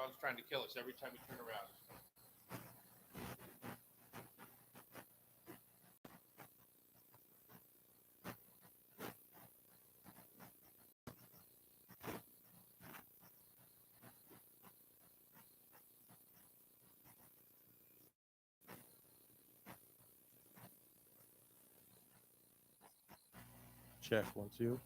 Dog's trying to kill us every time we turn around. Check 1 2.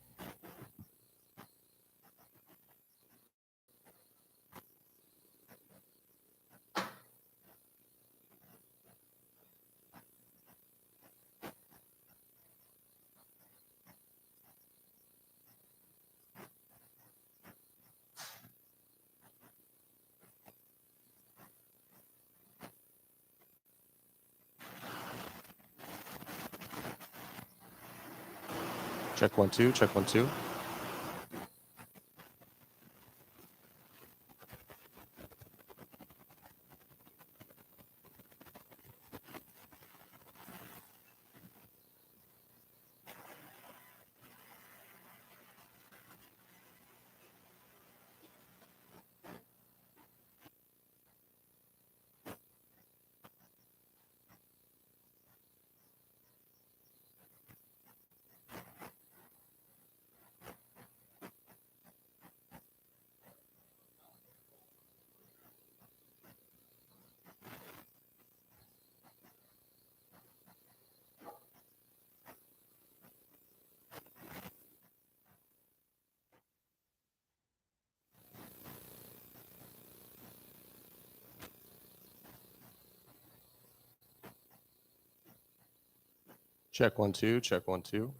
Check 1 2. Check 1 2. Check 1 2. Check 1 2.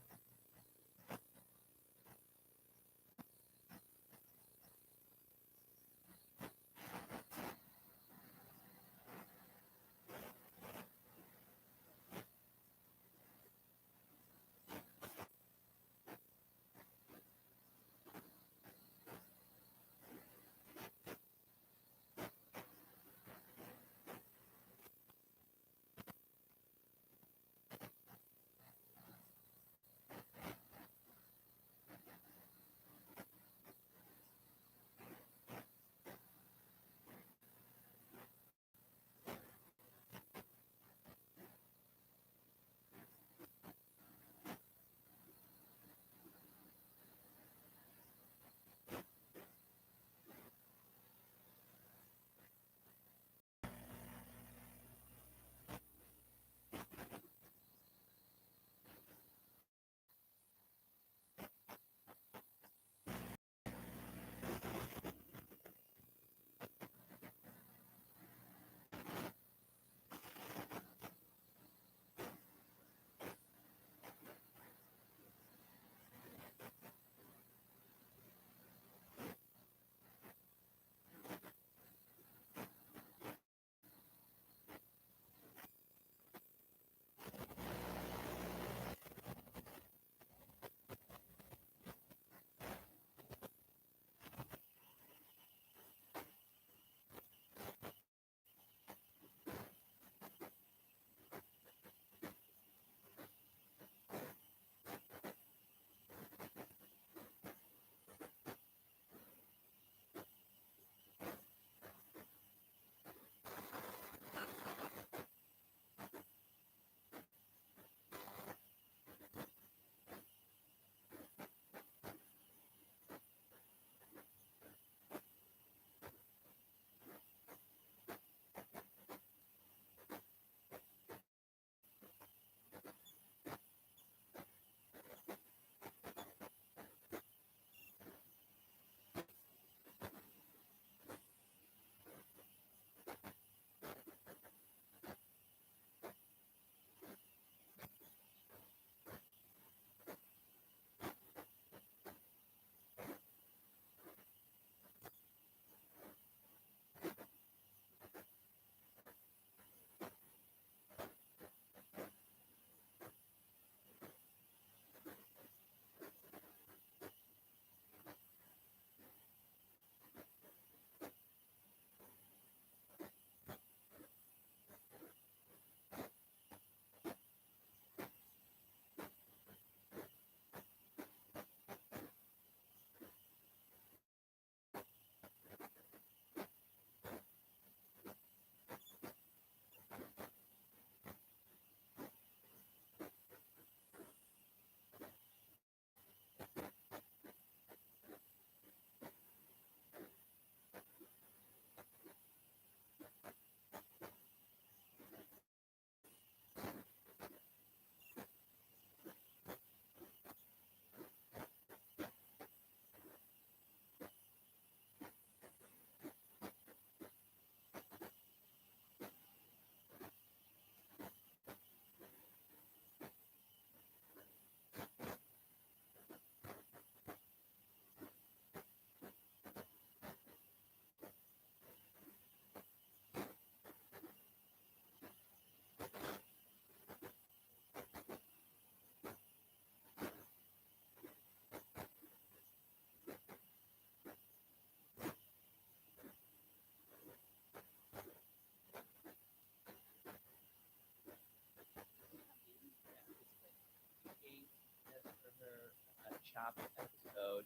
Chopped episode.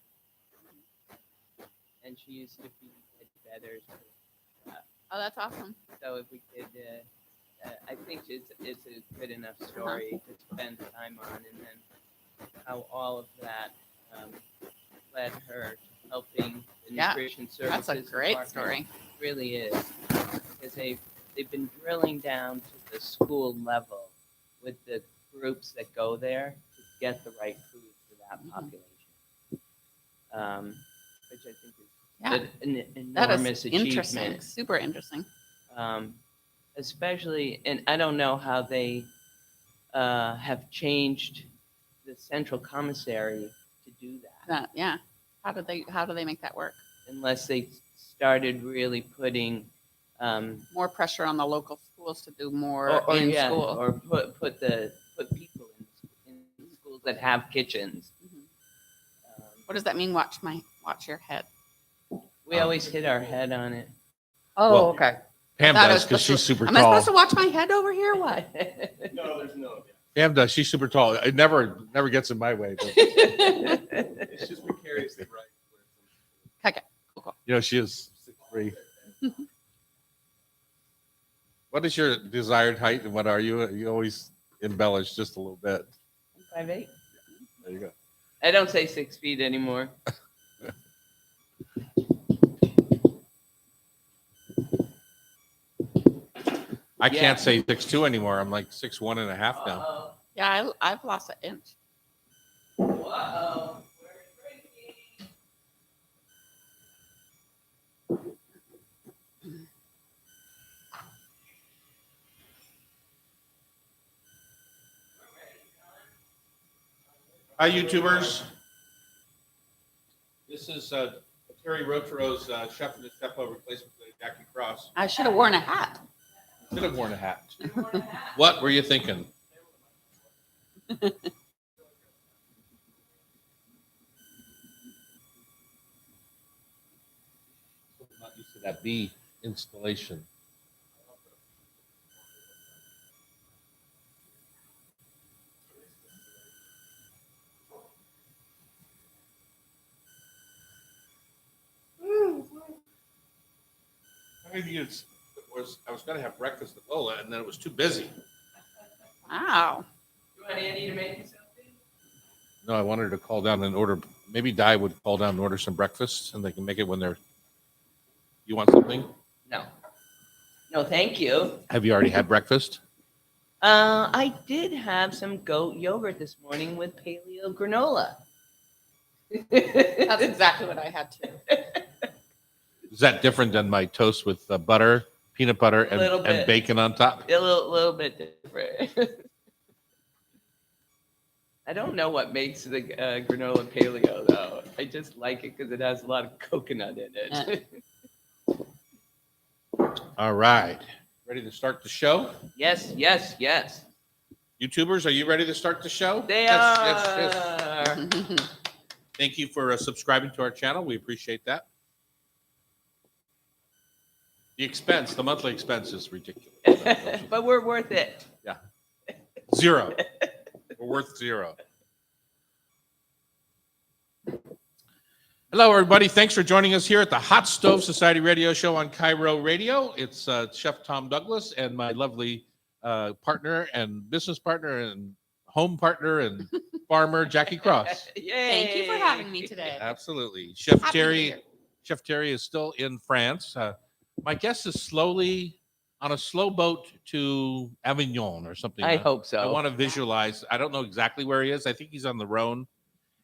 And she used to be at Feathers. Oh, that's awesome. So if we could, I think it's a good enough story to spend time on, and then how all of that led her to helping the Yeah, nutrition services. That's a great department. story. It really is, because they've been drilling down to the school level with the groups that go there to get the right food for that population, which I think is Yeah, an that enormous is interesting. achievement. Super interesting. Especially, and I don't know how they have changed the central commissary to do that, Yeah. How do they make that work? unless they started really putting More pressure on the local schools to do more in school. or put people in schools that have kitchens. Mhm. What does that mean? Watch your head. We always hit our head on it. Oh, Well, okay. Pam thought I does was because she's supposed super Am I tall. supposed to watch my head over here? What? No, there's no. Pam does. She's super tall. It never gets in my way. But, It's just precariously right. Okay. Cool. she is 6'3". What is your desired height and what are you? You always embellish just a little bit. 5'8". There you go. I don't say 6 feet anymore. I Yeah. can't say 6'2" anymore. I'm like 6'1.5" now. Uh-oh. Yeah, I've lost an inch. Whoa. We're breaking. Hi, YouTubers. This is Terry Rotaro's chef and the chef replacement for Jackie Cross. I should have worn a hat. Should have worn a hat. What were you thinking? Not used to that bee installation. I was going to have breakfast at Lola, and then it was too busy. Wow. You want Andy to make you something? No, I wanted her to call down and order. Maybe Di would call down and order some breakfast, and they can make it when they're. You want something? No. No, thank you. Have you already had breakfast? I did have some goat yogurt this morning with paleo granola. That's exactly what I had too. Is that different than my toast with butter, peanut butter, A little and bit. bacon on top? A little bit different. I don't know what makes the granola paleo though. I just like it because it has a lot of coconut in it. All right. Ready to start the show? Yes, yes, yes. YouTubers, are you ready to start the show? They Yes. are. Thank you for subscribing to our channel. We appreciate that. The monthly expense is ridiculous. But we're worth it. Zero. We're worth zero. Hello, everybody. Thanks for joining us here at the Hot Stove Society Radio Show on Cairo Radio. It's Chef Tom Douglas and my lovely partner and business partner and home partner and farmer, Jackie Cross. Yay. Thank you for having me today. Absolutely. Chef Happy to be Terry. here. Chef Terry is still in France. My guess is slowly on a slow boat to Avignon or something. I hope so. I want to visualize. I don't know exactly where he is. I think he's on the Rhone,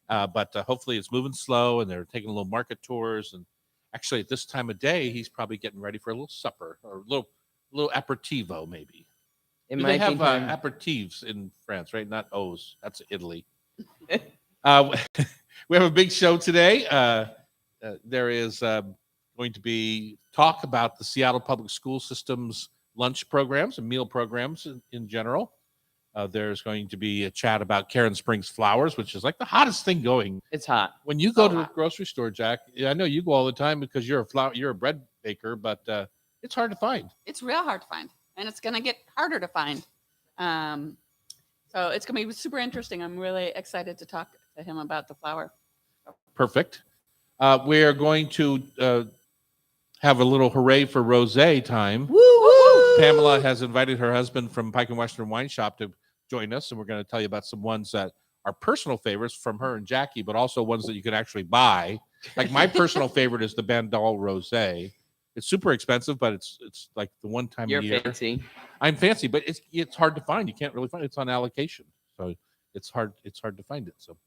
but hopefully it's moving slow and they're taking a little market tours. And actually, at this time of day, he's probably getting ready for a little supper or a little aperitivo, maybe. It Do might they have be time. aperitifs in France, right? Not O's. That's Italy. We have a big show today. There is going to be talk about the Seattle Public School System's lunch programs and meal programs in general. There's going to be a chat about Cairnspring flowers, which is like the hottest thing going. It's hot. When you go So to the hot. grocery store, Jack, I know you go all the time because you're a bread baker, but it's hard to find. It's real hard to find, and it's going to get harder to find. So So it's going to be super interesting. I'm really excited to talk to him about the flower. Perfect. We are going to have a little hooray for rosé time. Woo! Pamela has invited her husband from Pike and Western Wine Shop to join us, and we're going to tell you about some ones that are personal favorites from her and Jackie, but also ones that you can actually buy. Like my personal favorite is the Bandol Rosé. It's super expensive, but it's like the one time You're a year. fancy. I'm fancy, but it's hard to find. You can't really find it. It's on allocation, so it's hard to find it. So,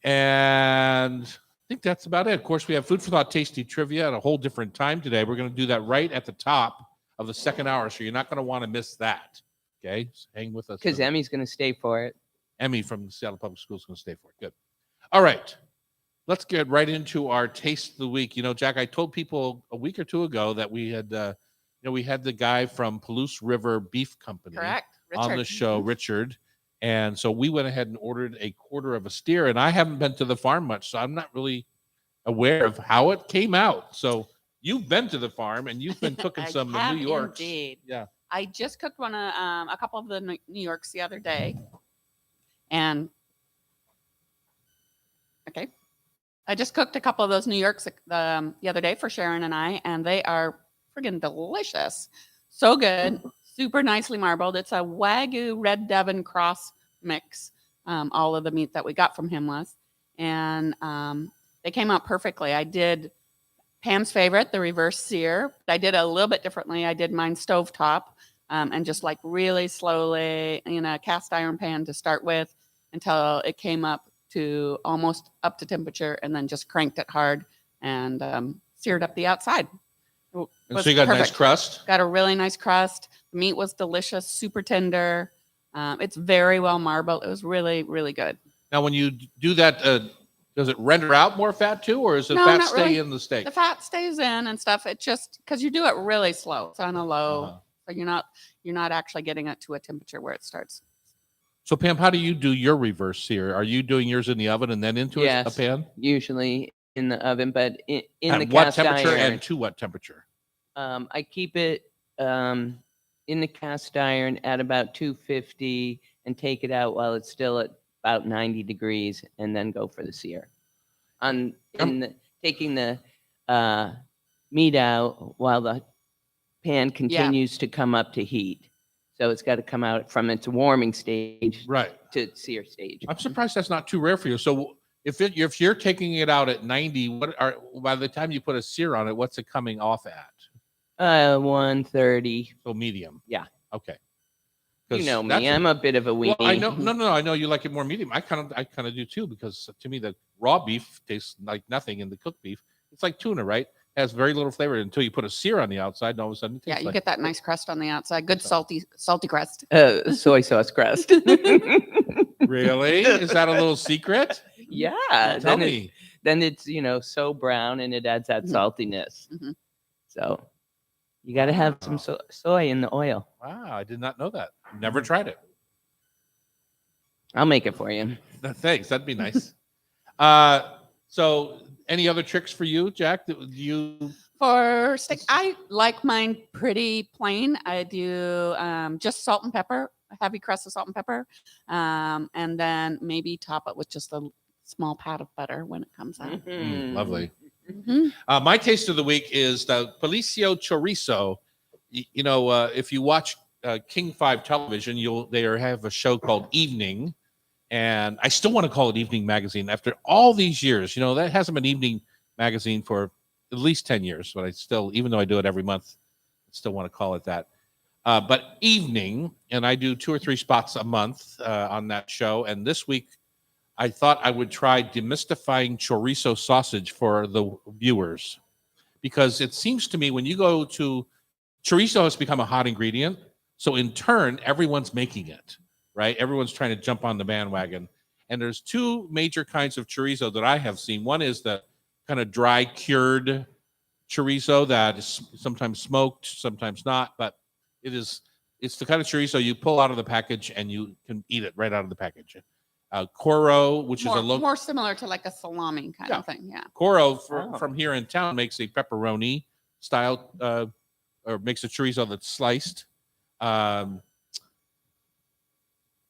and I think that's about it. Of course, we have food for thought, tasty trivia at a whole different time today. We're going to do that right at the top of the second hour, so you're not going to want to miss that. Okay, so hang with us. Because Emmy's going to stay for it. Emmy from the Seattle Public Schools is going to stay for it. Good. All right. Let's get right into our taste of the week. You know, Jack, I told people a week or two ago that we had, we had the guy from Palouse River Beef Company Correct. on the show, Richard. And so we went ahead and ordered a quarter of a steer. And I haven't been to the farm much, so I'm not really aware of how it came out. So you've been to the farm and you've been cooking some in New York. Indeed. Yeah. I just cooked a couple of the New Yorks the other day. And okay. I just cooked a couple of those New Yorks the other day for Sharon and I, and they are friggin' delicious. So good. Super nicely marbled. It's a Wagyu Red Devon cross mix. All of the meat that we got from him was. And they came out perfectly. I did Pam's favorite, the reverse sear. I did it a little bit differently. I did mine stovetop and just like really slowly in a cast iron pan to start with until it came up to almost up to temperature, and then just cranked it hard and seared up the outside. And so you got a nice crust? Got a really nice crust. The meat was delicious, super tender. It's very well marbled. It was really, really good. Now, when you do that, does it render out more fat too, or does the No, fat not stay really. in the steak? The fat stays in and stuff. It just because you do it really slow. It's on a low, so you're not actually getting it to a temperature where it starts. So Pam, how do you do your reverse sear? Are you doing yours in the oven and then into a pan? Usually in the oven, but in the what cast temperature iron. and to what temperature? I keep it in the cast iron at about 250 and take it out while it's still at about 90 degrees and then go for the sear. Taking the meat out while the pan continues to come up to heat. So it's got to come out from its warming stage to sear stage. I'm surprised that's not too rare for you. So if you're taking it out at 90, by the time you put a sear on it, what's it coming off at? 130. So medium. Yeah. Okay. You know me. I'm a bit of a weenie. Well, I know. No. I know you like it more medium. I kind of do too, because to me the raw beef tastes like nothing, and the cooked beef, it's like tuna, right? It has very little flavor until you put a sear on the outside, and all of a sudden it tastes You get that nice crust on the outside. Good salty crust. Soy sauce crust. Really? Is that a little secret? Yeah. Tell me. Then it's so brown, and it adds that saltiness. Mm-hmm. So you got to have some soy in the oil. Wow, I did not know that. Never tried it. I'll make it for you. Thanks. That'd be nice. So any other tricks for you, Jack? For steak, I like mine pretty plain. I do just salt and pepper, a heavy crust of salt and pepper, and then maybe top it with just a small pat of butter when it comes out. Lovely. Mm-hmm. My taste of the week is the Palicio Chorizo. If you watch King 5 television, they have a show called Evening, and I still want to call it Evening Magazine after all these years. That hasn't been Evening Magazine for at least 10 years, but I still, even though I do it every month, I still want to call it that. But Evening, and I do 2 or 3 spots a month on that show, and this week I thought I would try demystifying chorizo sausage for the viewers, because it seems to me when you go to chorizo has become a hot ingredient. So in turn, everyone's making it, right? Everyone's trying to jump on the bandwagon. And there's 2 major kinds of chorizo that I have seen. One is the kind of dry cured chorizo that is sometimes smoked, sometimes not, but it's the kind of chorizo you pull out of the package and you can eat it right out of the package. Coro, which is more similar to like a salami kind of thing. Yeah. Coro from here in town makes a pepperoni style, or makes a chorizo that's sliced.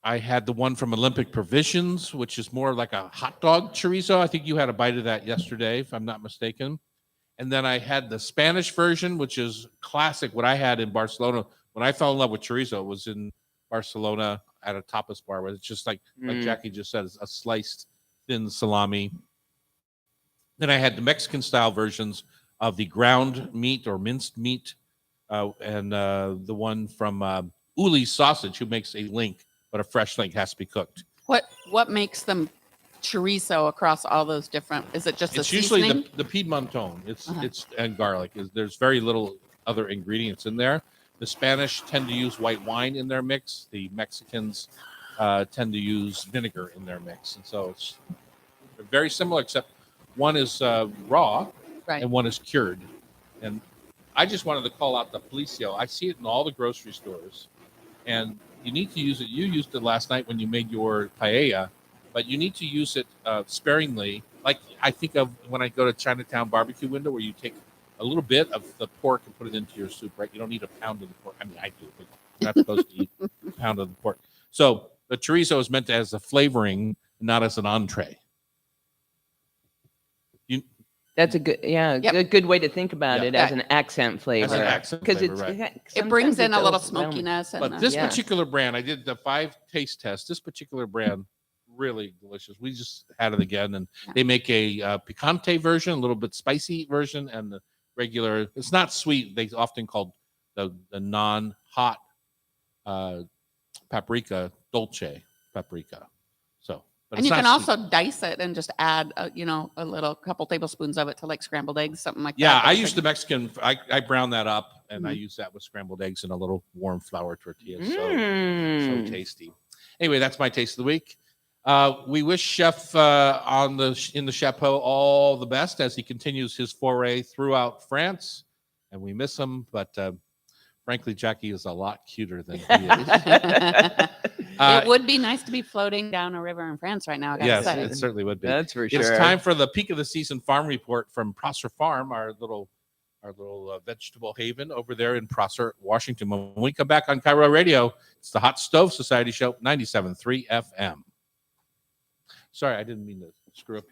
I had the one from Olympic Provisions, which is more like a hot dog chorizo. I think you had a bite of that yesterday, if I'm not mistaken. And then I had the Spanish version, which is classic. What I had in Barcelona when I fell in love with chorizo was in Barcelona at a tapas bar, where it's just like Jackie just said, it's a sliced thin salami. Then I had the Mexican style versions of the ground meat or minced meat, and the one from Uli's Sausage, who makes a link, but a fresh link has to be cooked. What makes them chorizo across all those different? Is it just It's the usually seasoning? the Piedmontone. It's and garlic. There's very little other ingredients in there. The Spanish tend to use white wine in their mix. The Mexicans tend to use vinegar in their mix, and so it's very similar, except one is raw Right. and one is cured. And I just wanted to call out the Policio. I see it in all the grocery stores, and you need to use it. You used it last night when you made your paella, but you need to use it sparingly. Like I think of when I go to Chinatown barbecue window, where you take a little bit of the pork and put it into your soup, right? You don't need a pound of the pork. I mean, I do, but you're not supposed to eat a pound of the pork. So the chorizo is meant as a flavoring, not as an entree. That's a good, Yep. a good way to think about Yeah. it as an accent flavor. As an accent Because flavor, it's right. It brings in a little overwhelming. smokiness. And But this Yeah. particular brand, I did the 5 taste tests. This particular brand, really delicious. We just had it again, and they make a picante version, a little bit spicy version, and the regular. It's not sweet. They often called the non-hot paprika dolce paprika. So, but and it's you can not sweet. also dice it and just add, a little couple tablespoons of it to like scrambled eggs, something like Yeah, that. I used the Mexican. I brown that up, and I Mhm. use that with scrambled eggs and a little warm flour tortilla. Mm. So tasty. Anyway, that's my taste of the week. We wish Chef in the Chapeau all the best as he continues his foray throughout France, and we miss him. But frankly, Jackie is a lot cuter than he is. It would be nice to be floating down a river in France right now. I gotta Yes, say. it certainly would be. That's for sure. It's time for the peak of the season farm report from Prosser Farm, our little vegetable haven over there in Prosser, Washington. When we come back on Cairo Radio, it's the Hot Stove Society Show, 97.3 FM. Sorry, I didn't mean to screw up.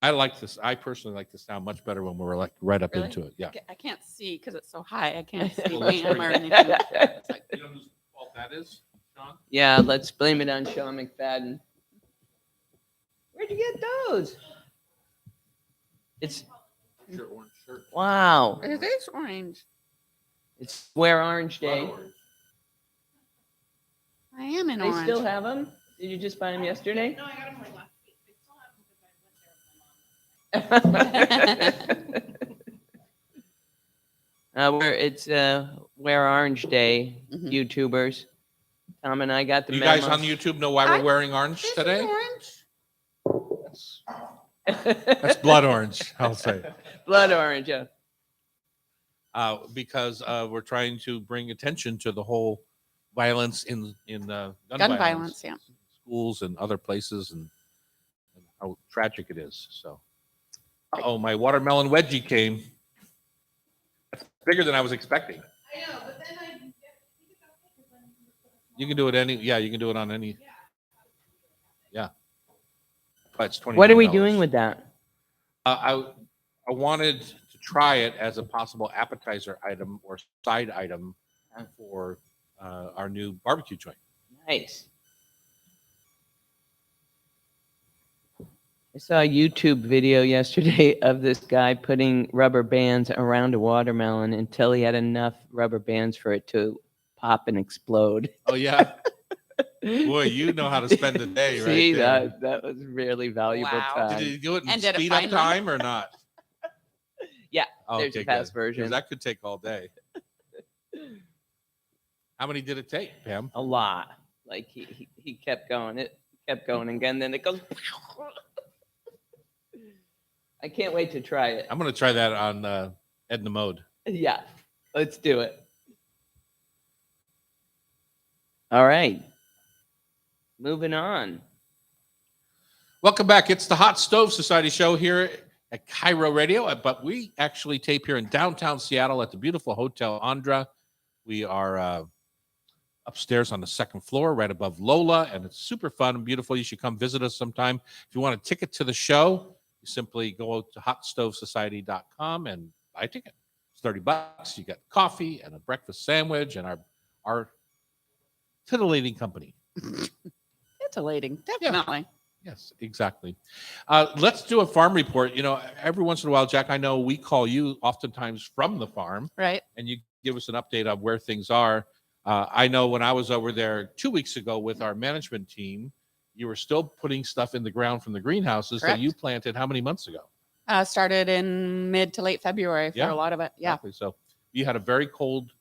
I like this. I personally like the sound much better when we're like right up Really? into it. Yeah. I can't see because it's so high. I can't see Well, Liam or anything. It's like, You know whose fault that is, Sean? Yeah, let's blame it on Sean McFadden. Where'd you get those? It's Your orange shirt. wow. it is orange. It's Wear Orange Day. I am in They orange. still have them? Did you just buy them yesterday? No, I got them like last week. They still have them because I went there with my mom. It's Wear Orange Day, Mhm. YouTubers. Tom and I got the You memo. guys on YouTube know why we're wearing orange This is today? orange. That's blood orange, I'll say. Blood orange, yeah. Because we're trying to bring attention to the whole violence in gun violence, yeah. schools and other places, and how tragic it is. So, my watermelon wedgie came. That's bigger than I was expecting. I know, but then I think it's okay because then You can do it you can do it on any. Yeah. But it's $20. What are we doing with that? I wanted to try it as a possible appetizer item or side item for our new barbecue joint. Nice. I saw a YouTube video yesterday of this guy putting rubber bands around a watermelon until he had enough rubber bands for it to pop and explode. Oh yeah, boy, you know how to spend the day, right? See, there. that was really valuable Wow. time. Did you do it in And did it speed up finally? time or not? Yeah, Oh, there's a okay, fast good. version. 'Cause that could take all day. How many did it take, Pam? A lot. Like he kept going. It kept going again. Then it goes. I can't wait to try it. I'm going to try that on Edna Mode. Yeah, let's do it. All right. Moving on. Welcome back. It's the Hot Stove Society Show here at Cairo Radio, but we actually tape here in downtown Seattle at the beautiful Hotel Andra. We are upstairs on the second floor, right above Lola, and it's super fun and beautiful. You should come visit us sometime. If you want a ticket to the show, you simply go to hotstovesociety.com and buy a ticket. It's $30. You get coffee and a breakfast sandwich and our titillating company. Titillating, definitely. Yes, exactly. Let's do a farm report. Every once in a while, Jack, I know we call you oftentimes from the farm, Right. and you give us an update on where things are. I know when I was over there 2 weeks ago with our management team, you were still putting stuff in the ground from the greenhouses Correct. that you planted how many months ago? Started in mid to late February for Yeah. a lot of it. Yeah. Exactly. So you had a very cold.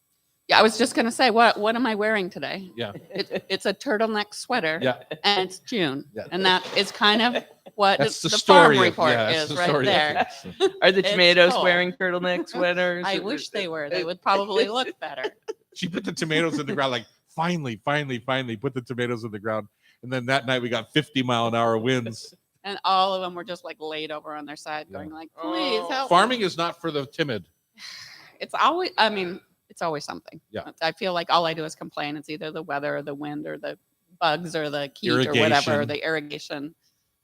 Yeah. I was just going to say, what am I wearing today? Yeah. It's a turtleneck sweater. Yeah. And it's June. Yeah. And that is kind of what That's the the story farm of- report yeah, that's is the right story of there. things. Are the It's tomatoes cold. wearing turtleneck sweaters? I wish they were. They would probably look better. She put the tomatoes in the ground, like finally put the tomatoes in the ground. And then that night we got 50-mile-an-hour winds. And all of them were just like laid over on their side, Yeah. going like, please Oh. help. Farming is not for the timid. It's always, I mean, it's always something. Yeah. I feel like all I do is complain. It's either the weather or the wind or the bugs or the heat or whatever, Irrigation. the irrigation.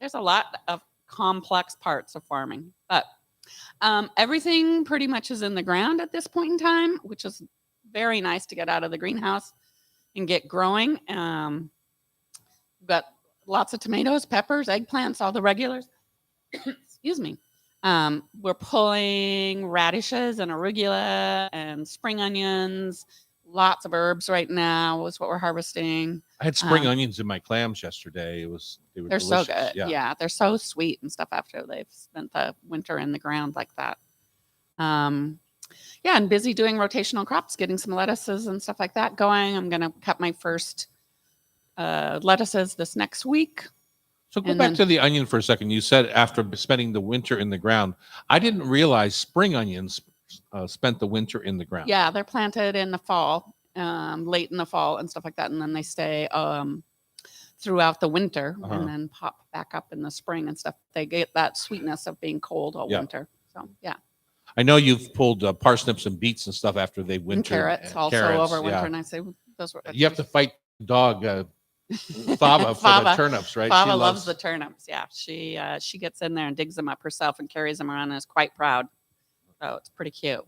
There's a lot of complex parts of farming, but everything pretty much is in the ground at this point in time, which is very nice to get out of the greenhouse and get growing. We've got lots of tomatoes, peppers, eggplants, all the regulars. Excuse me. We're pulling radishes and arugula and spring onions. Lots of herbs right now is what we're harvesting. I had spring onions in my clams yesterday. They were They're delicious. so good. Yeah, they're so sweet and stuff after they've spent the winter in the ground like that. Yeah, and busy doing rotational crops, getting some lettuces and stuff like that going. I'm going to cut my first lettuces this next week. So go And back then- to the onion for a second. You said after spending the winter in the ground. I didn't realize spring onions spent the winter in the ground. Yeah, they're planted in the fall, late in the fall and stuff like that. And then they stay throughout the winter Uh-huh. and then pop back up in the spring and stuff. They get that sweetness of being cold all Yeah. winter. So, yeah. I know you've pulled parsnips and beets and stuff after they And winter. carrots also over winter. And I say, those were. You have to fight the dog, Fava, for the Fava. turnips, right? Fava She loves the turnips. Yeah, she gets in there and digs them up herself and carries them around and is quite proud. So it's pretty cute.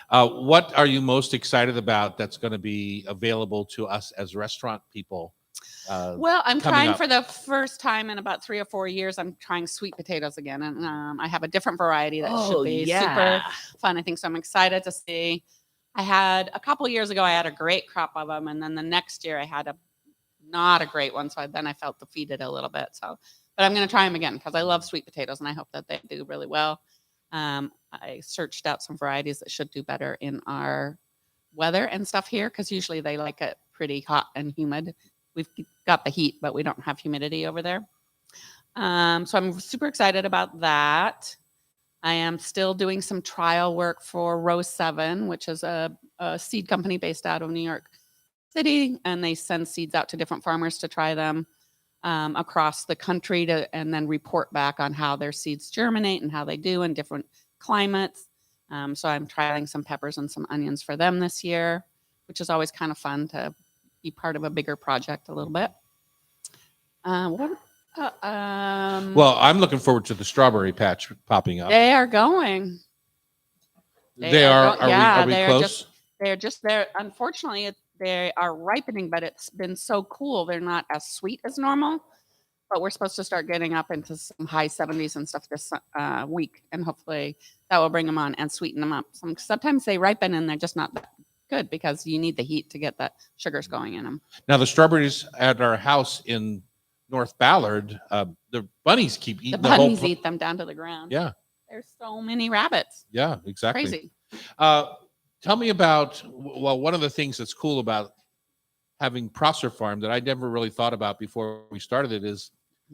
What are you most excited about that's going to be available to us as restaurant people? Well, I'm coming trying up. for the first time in about 3 or 4 years. I'm trying sweet potatoes again, and I have a different variety that should be super fun. I think so. I'm excited to see. I had a couple years ago. I had a great crop of them, and then the next year I had not a great one. So then I felt defeated a little bit. So, but I'm going to try them again because I love sweet potatoes, and I hope that they do really well. I searched out some varieties that should do better in our weather and stuff here because usually they like it pretty hot and humid. We've got the heat, but we don't have humidity over there. So I'm super excited about that. I am still doing some trial work for Row 7, which is a seed company based out of New York City, and they send seeds out to different farmers to try them across the country and then report back on how their seeds germinate and how they do in different climates. So I'm trialing some peppers and some onions for them this year, which is always kind of fun to be part of a bigger project a little bit. Well, I'm looking forward to the strawberry patch popping up. They are going. They are. Are we they're close? They're unfortunately they are ripening, but it's been so cool. They're not as sweet as normal, but we're supposed to start getting up into some high 70s and stuff this week, and hopefully that will bring them on and sweeten them up. Sometimes they ripen and they're just not that good because you need the heat to get that sugars going in them. Now the strawberries at our house in North Ballard, the bunnies keep The eating the whole. bunnies eat them down to the ground. Yeah, There's so many rabbits. yeah, exactly. Crazy. Tell me about, well, one of the things that's cool about having Prosser Farm that I never really thought about before we started it is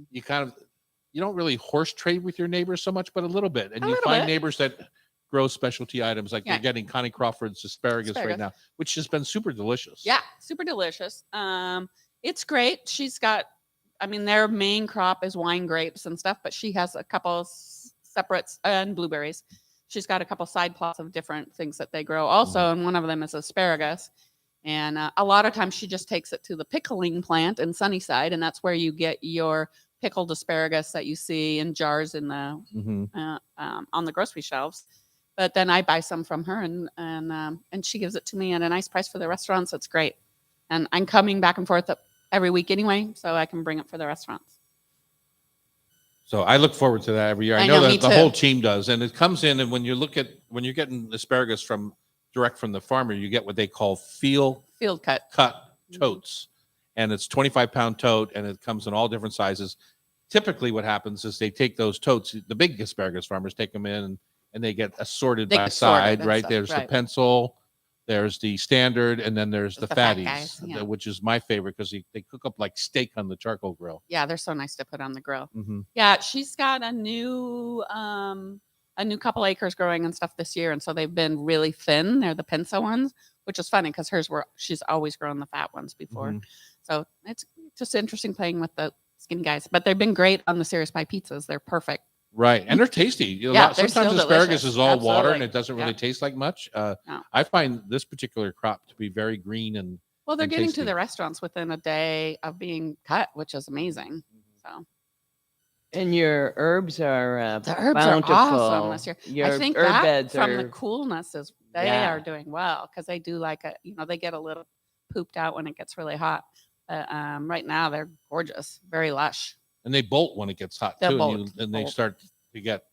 you don't really horse trade with your neighbors so much, but a little bit. And A you little find bit. neighbors that grow specialty items like Yeah. they're getting Connie Crawford's asparagus right Asparagus. now, which has been super delicious. Yeah, super delicious. It's great. Their main crop is wine grapes and stuff, but she has a couple separates and blueberries. She's got a couple side plots of different things that they grow also, and one of them is asparagus. And a lot of times she just takes it to the pickling plant in Sunnyside, and that's where you get your pickled asparagus that you see in jars in the on the grocery shelves. But then I buy some from her, and she gives it to me at a nice price for the restaurants. It's great, and I'm coming back and forth every week anyway, so I can bring it for the restaurants. So I look forward to that every year. I I know know, me that the too. whole team does, and it comes in, and when you're getting asparagus from direct from the farmer, you get what they call field Field cut. totes, and it's 25-pound tote, and it comes in all different sizes. Typically, what happens is they take those totes. The big asparagus farmers take them in, and they get assorted They by get sorted side. and Right stuff, there's the right. pencil, there's the standard, and then there's the fat fatties, guys, yeah. which is my favorite because they cook up like steak on the charcoal grill. Yeah, they're so nice to put on the grill. Mm-hmm. Yeah, she's got a new couple acres growing and stuff this year, and so they've been really thin. They're the pinsa ones, which is funny because she's always grown the fat ones before. Mhm. So it's just interesting playing with the skinny guys. But they've been great on the Serious Pie pizzas. They're perfect. Right, and they're tasty. Yeah, they're Sometimes still asparagus delicious. is all water, and Absolutely. it doesn't really Yeah. taste like much. No. I find this particular crop to be very green and Well, they're And getting tasty. to the restaurants within a day of being cut, which is amazing. So And your herbs are the herbs bountiful. are awesome this year. Your I think herb that beds from are the coolness is they Yeah. are doing well because they do they get a little pooped out when it gets really hot. But right now they're gorgeous, very lush. they bolt when it gets hot They'll too, bolt. and they Bolt. start to get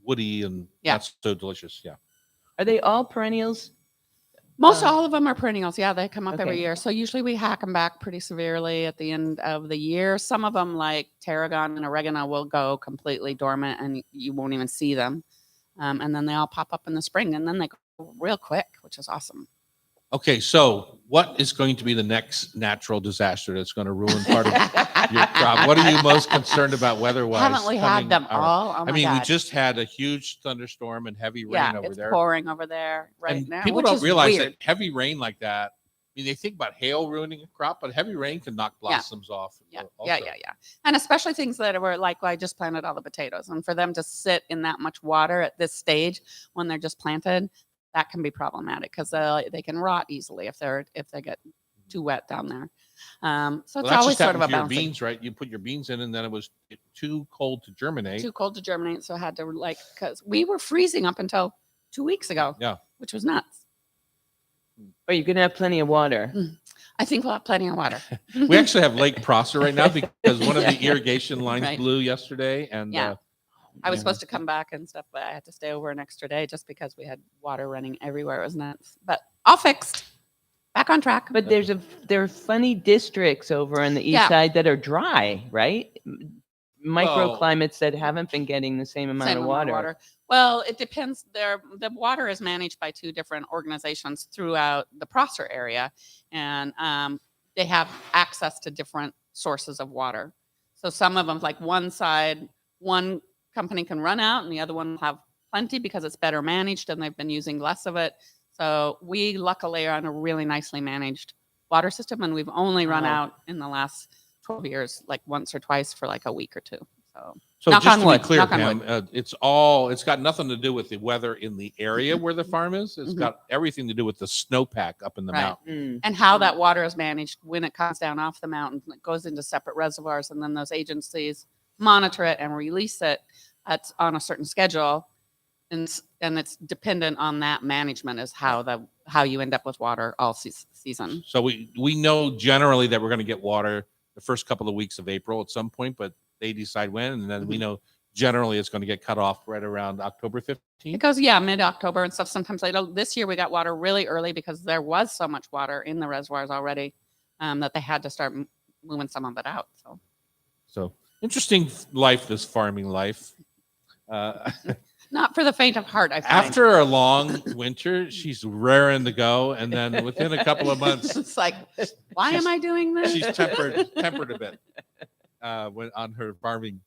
woody and Yeah. that's so delicious. Yeah. Are they all perennials? Most Um, all of them are perennials. Yeah, they come up every okay. year. So usually we hack them back pretty severely at the end of the year. Some of them, like tarragon and oregano, will go completely dormant and you won't even see them. And then they all pop up in the spring, and then they go real quick, which is awesome. Okay, so what is going to be the next natural disaster that's going to ruin part of your crop? What are you most concerned about weather-wise? Haven't we had coming them our- all? Oh I my mean, God. we just had a huge thunderstorm and heavy rain yeah, over it's there. pouring over there right And now. people which don't is realize weird. that heavy rain like that. I mean, they think about hail ruining a crop, but heavy rain can knock Yeah. blossoms off. Yeah, also. yeah. And especially things that were like I just planted all the potatoes, and for them to sit in that much water at this stage when they're just planted, that can be problematic because they can rot easily if they get too wet down there. So Well, it's that's always just sort of happened a to your balancing. beans, right? You put your beans in, and then it was too cold to germinate. Too cold to germinate, so I had to because we were freezing up until 2 weeks ago. Yeah. Which was nuts. But you're gonna have plenty of water. I think we'll have plenty of water. We actually have Lake Prosser right now because one of the Yeah. irrigation lines Right. blew yesterday, and Yeah. I was yeah. supposed to come back and stuff, but I had to stay over an extra day just because we had water running everywhere. It was nuts. But all fixed. Back on track. But there are funny districts over on the east Yeah. side that are dry, right? Well- Microclimates that haven't been getting the same amount Same of amount water. Well, it depends. The water is managed by two different organizations throughout the Prosser area, and they have access to different sources of water. So some of them, like one side, one company can run out, and the other one will have plenty because it's better managed, and they've been using less of it. So we luckily are on a really nicely managed water system, and we've only run Wow. out in the last 12 years, like once or twice for like a week or two. So Knock just on to wood, be clear, knock on Pam, it's got nothing to do with the weather in the area where the farm is. It's Mhm. got everything to do with the snowpack up in the Right. mountain. Mm. And how that water is managed when it comes down off the mountain. It goes into separate reservoirs, and then those agencies monitor it and release it on a certain schedule. And it's dependent on that management is how you end up with water all season. So we know generally that we're going to get water the first couple of weeks of April at some point, but they decide when, and then we know generally it's going to get cut off right around October 15th. It goes, mid-October and stuff. Sometimes later. This year we got water really early because there was so much water in the reservoirs already that they had to start moving some of it out. So interesting life, this farming life. Not for the faint of heart, I find. After a long winter, she's raring to go, and then within a couple of months, It's like, why am I doing this? she's tempered a bit on her farming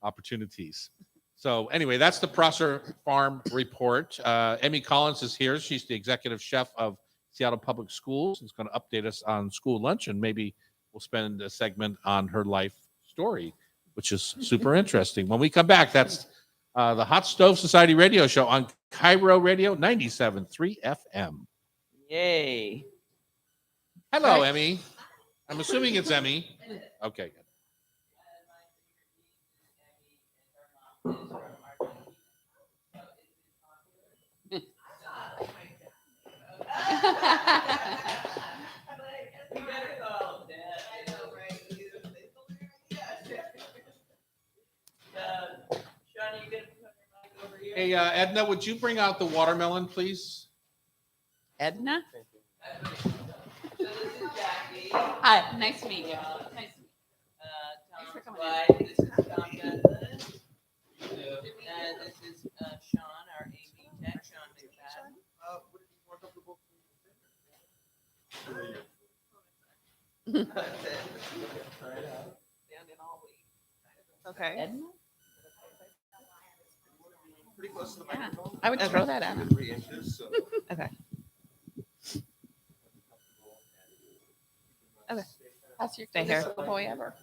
opportunities. So anyway, that's the Prosser Farm Report. Emme Collins is here. She's the executive chef of Seattle Public Schools. She's going to update us on school lunch, and maybe we'll spend a segment on her life story, which is super interesting. When we come back, that's the Hot Stove Society radio show on Cairo Radio 97.3 FM. Yay. Hello, Emmy. I'm assuming it's Emmy. Okay. Good. Hey, Edna, would you bring out the watermelon, please? Edna? So this is Jackie. Hi, nice to meet you. Nice to meet Tom's for coming wife. This is Tom Douglas. And this is Sean, our AV tech, Sean McFadden. Okay. Edna? Pretty close to the Yeah, microphone. I would throw that at him. 3 inches, so. Okay. Okay. That's your Stay here. cutest little boy ever.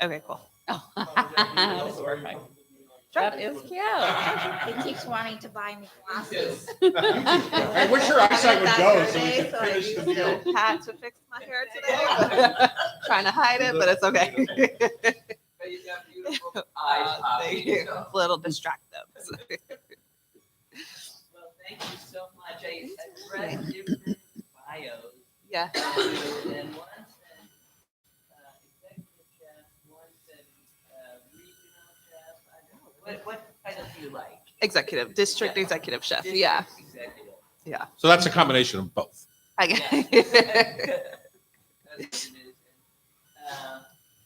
Okay, cool. Oh, that's perfect. That is cute. He keeps wanting to buy me glasses. I wish your eyesight would go so we could So I finish the used deal. the hat to fix my hair today. Trying to hide it, but it's okay. But you got beautiful eyes. Thank you. It's a little distractive. Well, thank you so much. I read different bios. Yeah. And one said executive chef, one said regional chef. I don't know. What title do you like? Executive, district Yeah. executive chef. District Yeah. Executive. So that's a combination of both. I Yeah. guess. That's what it is.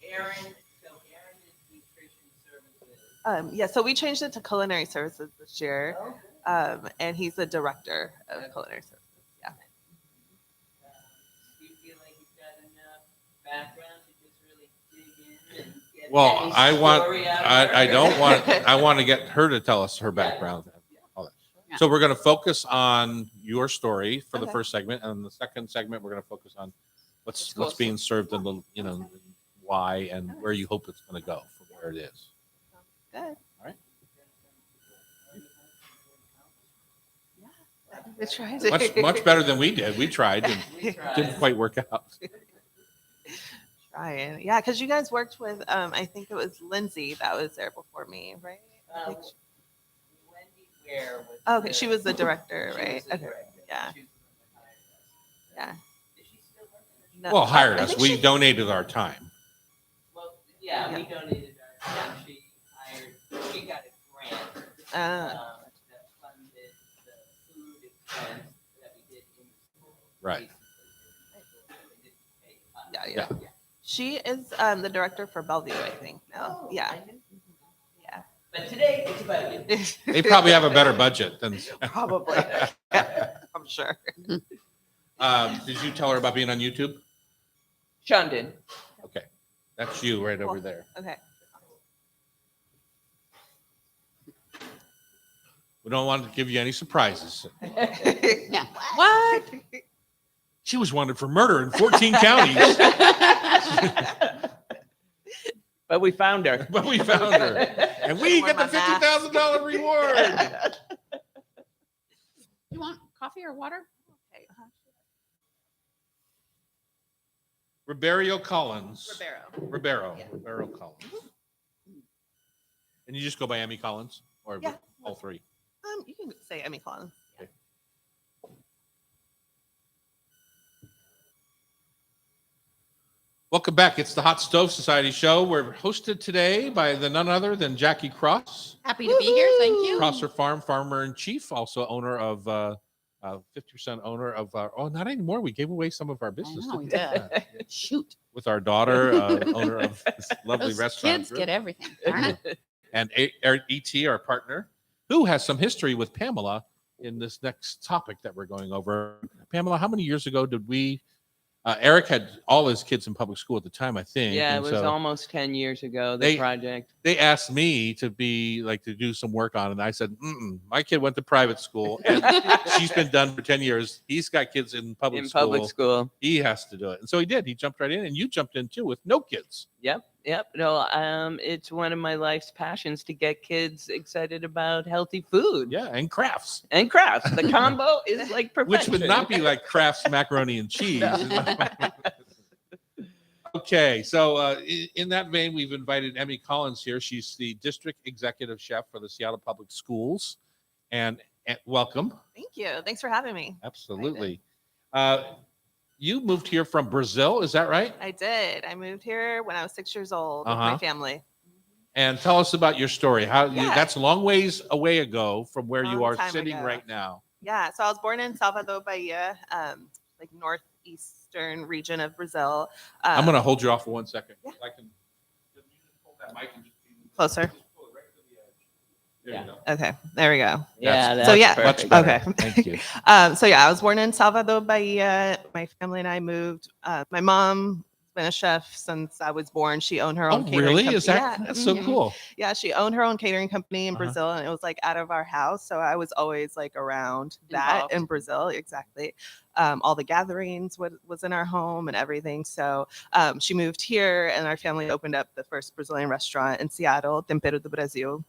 Aaron, so Aaron is nutrition services. Yeah, so we changed it to culinary services this year. Okay. And he's the director of culinary services. Yeah. Do you feel like you've got enough background to just really dig in and get Well, any I want, story out of I her? don't want, I want to get her to tell us her background. All that. Yeah. So we're going to focus on your story for the Okay. first segment, and the second segment we're going to focus on what's Cool. being served and the why and where you hope it's going to go from where it is. Good. All right. We tried Much better than we did. We tried and We tried. didn't quite work out. Trying. Yeah, because you guys worked with, I think it was Lindsay that was there before me, right? I think she- Wendy Ware was. Okay, the- she was the director, she right? was the Okay. director. Yeah. She was the one that hired us. Yeah. Is she still working? No, Well, hired I us. think We she- donated our time. Well, yeah, we donated our time. She hired, she got a grant Uh, that funded the food expense that we did in the school. Right. Basically, they didn't pay us. Yeah, yeah. She is the director for Bellevue, I think. Oh, Now. Yeah. I knew. Yeah. But today it's about you. They probably have a better budget than. Probably. I'm sure. Did you tell her about being on YouTube? Sean did. Okay, that's you right over there. Okay. We don't want to give you any surprises. Yeah. What? She was wanted for murder in 14 counties, But we found her. but we found her, and we Wore get the my mask. $50,000 reward. You want coffee or water? Okay, Ribeiro Collins. Ribeiro. Ribeiro Collins. And you just go by Emme Collins, or Yeah. all three? You can say Emme Collins. Okay. Welcome back. It's the Hot Stove Society show. We're hosted today by the none other than Jackie Cross, Happy to be here. Thank you. Crosser Farm farmer in chief, also owner of 50% owner of our. Oh, not anymore. We gave away some of our business know, we didn't we? Shoot. With our daughter, owner of this lovely Those restaurant. kids group. get everything. Darn it. And ET, our partner, who has some history with Pamela in this next topic that we're going over. Pamela, how many years ago did we? Eric had all his kids in public school at the time, I think. Yeah, it and was so almost 10 years ago, the They- project. they asked me to to do some work on it. And I said, my kid went to private school and she's been done for 10 years. He's got kids in public In school. public school. He has to do it. And so he did. He jumped right in, and you jumped in too with no kids. Yep. Yep. No, it's one of my life's passions to get kids excited about healthy food Yeah, and crafts, and crafts. The combo is like which perfection. would not be like Kraft's macaroni and cheese. Okay, so in that vein, we've invited Emme Collins here. She's the district executive chef for the Seattle Public Schools, and welcome. Thank you. Thanks for having me. Absolutely. You moved here from Brazil, is that right? I did. I moved here when I was 6 years old with Uh-huh. my family. And tell us about your story. Yeah. That's a long ways away ago from where you Long are time sitting ago. right now. Yeah, so I was born in Salvador, Bahia, like northeastern region of Brazil. I'm going to hold you off for 1 second. Yeah. I can just pull that mic and just Closer. Just pull it right to the edge. There you go. Okay, there we go. Yeah. That's- So, yeah, Much perfect. better. Okay. Thank you. So yeah, I was born in Salvador, Bahia. My family and I moved. My mom's been a chef since I was born. She owned her Oh, own catering really? company. Is that Yeah. that's so Mhm. cool? Yeah, she owned her own catering company in Uh-huh. Brazil, and it was like out of our house. So I was always like around that Involved. in Brazil. Exactly. All the gatherings was in our home and everything. So she moved here, and our family opened up the first Brazilian restaurant in Seattle, Tempero do Brasil,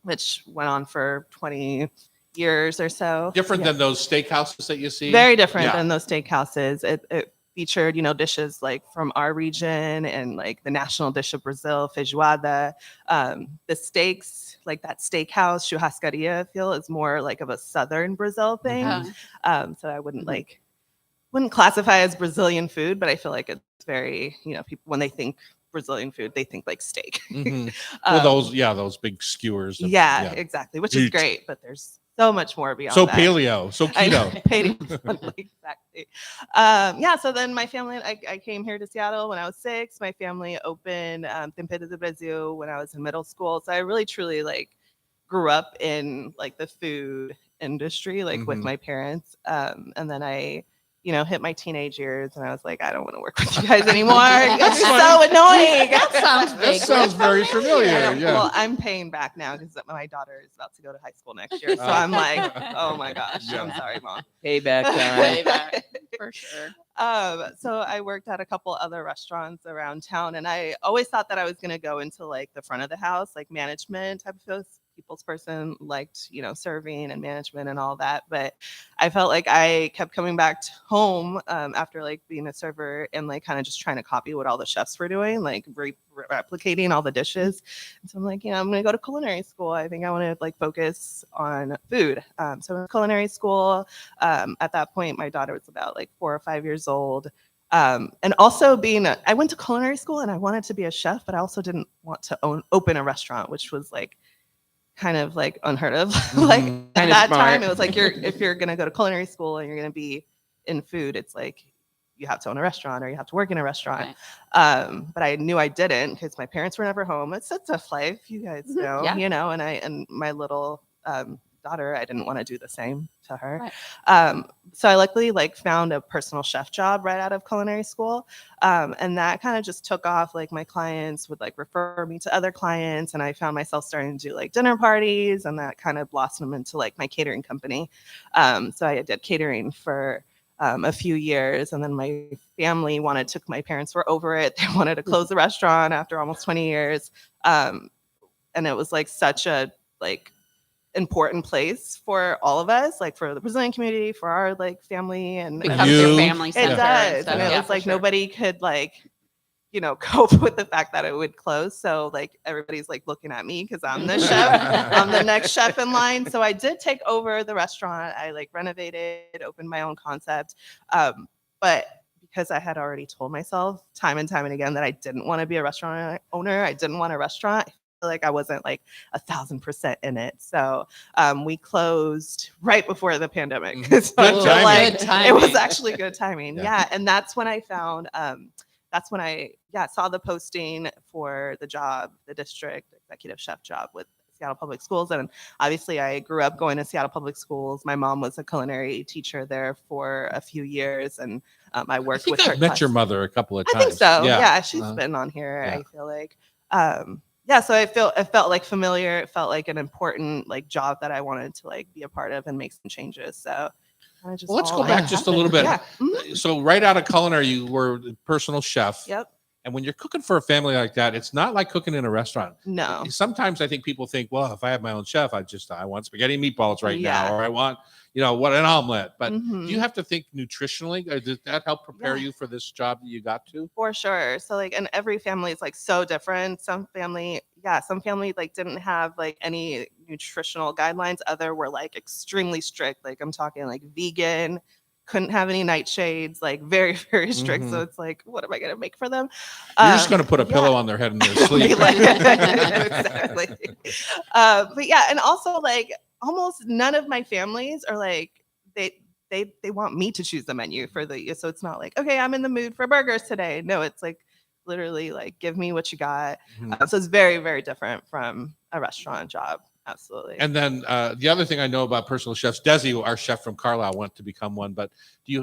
which went on for 20 years or so. Different Yeah. than those steakhouses that you see? Very different Yeah. than those steakhouses. It featured, dishes like from our region and like the national dish of Brazil, feijoada. The steaks, like that steakhouse, churrascaria feel is more like of a southern Brazil thing. Uh, So I wouldn't classify as Brazilian food, but I feel like it's very, people when they think Brazilian food, they think like steak. Mhm. Um, Well, those big skewers. of- yeah, exactly, which is Huge. great, but there's so much more beyond So that. paleo, so I know, keto. paleo, exactly. Yeah, so then my family, I came here to Seattle when I was 6. My family opened Tempero do Brasil when I was in middle school. So I really truly like grew up in like the food industry, like with Mhm. my parents. And then I, hit my teenage years and I was like, I don't want to work with you guys anymore. It's so annoying. That sounds That vaguely sounds very familiar. Yeah, Yeah. Well, I'm paying back now because my daughter is about to go to high school next year. So I'm like, oh my gosh, Yeah. I'm sorry, mom. Payback time. Way back, for sure. So I worked at a couple other restaurants around town, and I always thought that I was going to go into like the front of the house, like management type of people's person, liked, serving and management and all that. But I felt like I kept coming back to home after like being a server and like kind of just trying to copy what all the chefs were doing, like replicating all the dishes. And so I'm like, I'm going to go to culinary school. I think I want to like focus on food. So in culinary school, at that point, my daughter was about like 4 or 5 years old. And also I went to culinary school and I wanted to be a chef, but I also didn't want to open a restaurant, which was like kind of like unheard of. Like Mhm. at Kinda that smart. time, it was like if you're gonna go to culinary school and you're gonna be in food, it's like you have to own a restaurant or you have to work in a restaurant. But I knew I didn't because my parents were never home. It's a tough life, you guys know, Yeah. and my little daughter, I didn't want to do the same to her. Right. So I luckily like found a personal chef job right out of culinary school. And that kind of just took off. Like my clients would like refer me to other clients, and I found myself starting to do like dinner parties, and that kind of blossomed into like my catering company. So I did catering for a few years, and then my family my parents were over it. They wanted to close the restaurant after almost 20 years. And it was like such a like important place for all of us, like for the Brazilian community, for our like family, and Becomes You- your family it center. does. So, And it yeah, was for like sure. nobody could like, cope with the fact that it would close. So like everybody's like looking at me because I'm the chef. I'm the next chef in line. So I did take over the restaurant. I like renovated, opened my own concept. But because I had already told myself time and time and again that I didn't want to be a restaurant owner, I didn't want a restaurant. I feel like I wasn't like 1,000% in it. So we closed right before the pandemic. Mhm. So I Good feel timing. like Good it was timing. actually good timing. Yeah. Yeah. And that's when I found that's when I saw the posting for the job, the district executive chef job with Seattle Public Schools. And obviously I grew up going to Seattle Public Schools. My mom was a culinary teacher there for a few years, and I I worked think with her. I've met class. your mother a couple of I times. think so. Yeah, she's Uh-huh. been on here. Yeah. I feel like. So it felt like familiar. It felt like an important like job that I wanted to like be a part of and make some changes. So kinda just Well, let's all go back that just a little bit. happened. Yeah. Mhm. So right out of culinary, you were the personal chef. Yep. And when you're cooking for a family like that, it's not like cooking in a restaurant. No. Sometimes I think people think, well, if I have my own chef, I want spaghetti and meatballs right Yeah. now, or I want, what an omelet. But Mhm. do you have to think nutritionally? Or does that help prepare Yeah. you for this job that you got to? For sure. So like, and every family is like so different. Some family like didn't have like any nutritional guidelines. Other were like extremely strict. Like I'm talking like vegan, couldn't have any nightshades, like very, very strict. So it's like, what am I gonna make for them? You're just going to put a yeah. pillow on their head and they're asleep. Exactly. But yeah, and also like almost none of my families are like they want me to choose the menu for so it's not like, okay, I'm in the mood for burgers today. No, it's like literally like, give me what you got. Mhm. So it's very, very different from a restaurant job. Absolutely. And then the other thing I know about personal chefs, Desi, our chef from Carlisle, went to become one, but he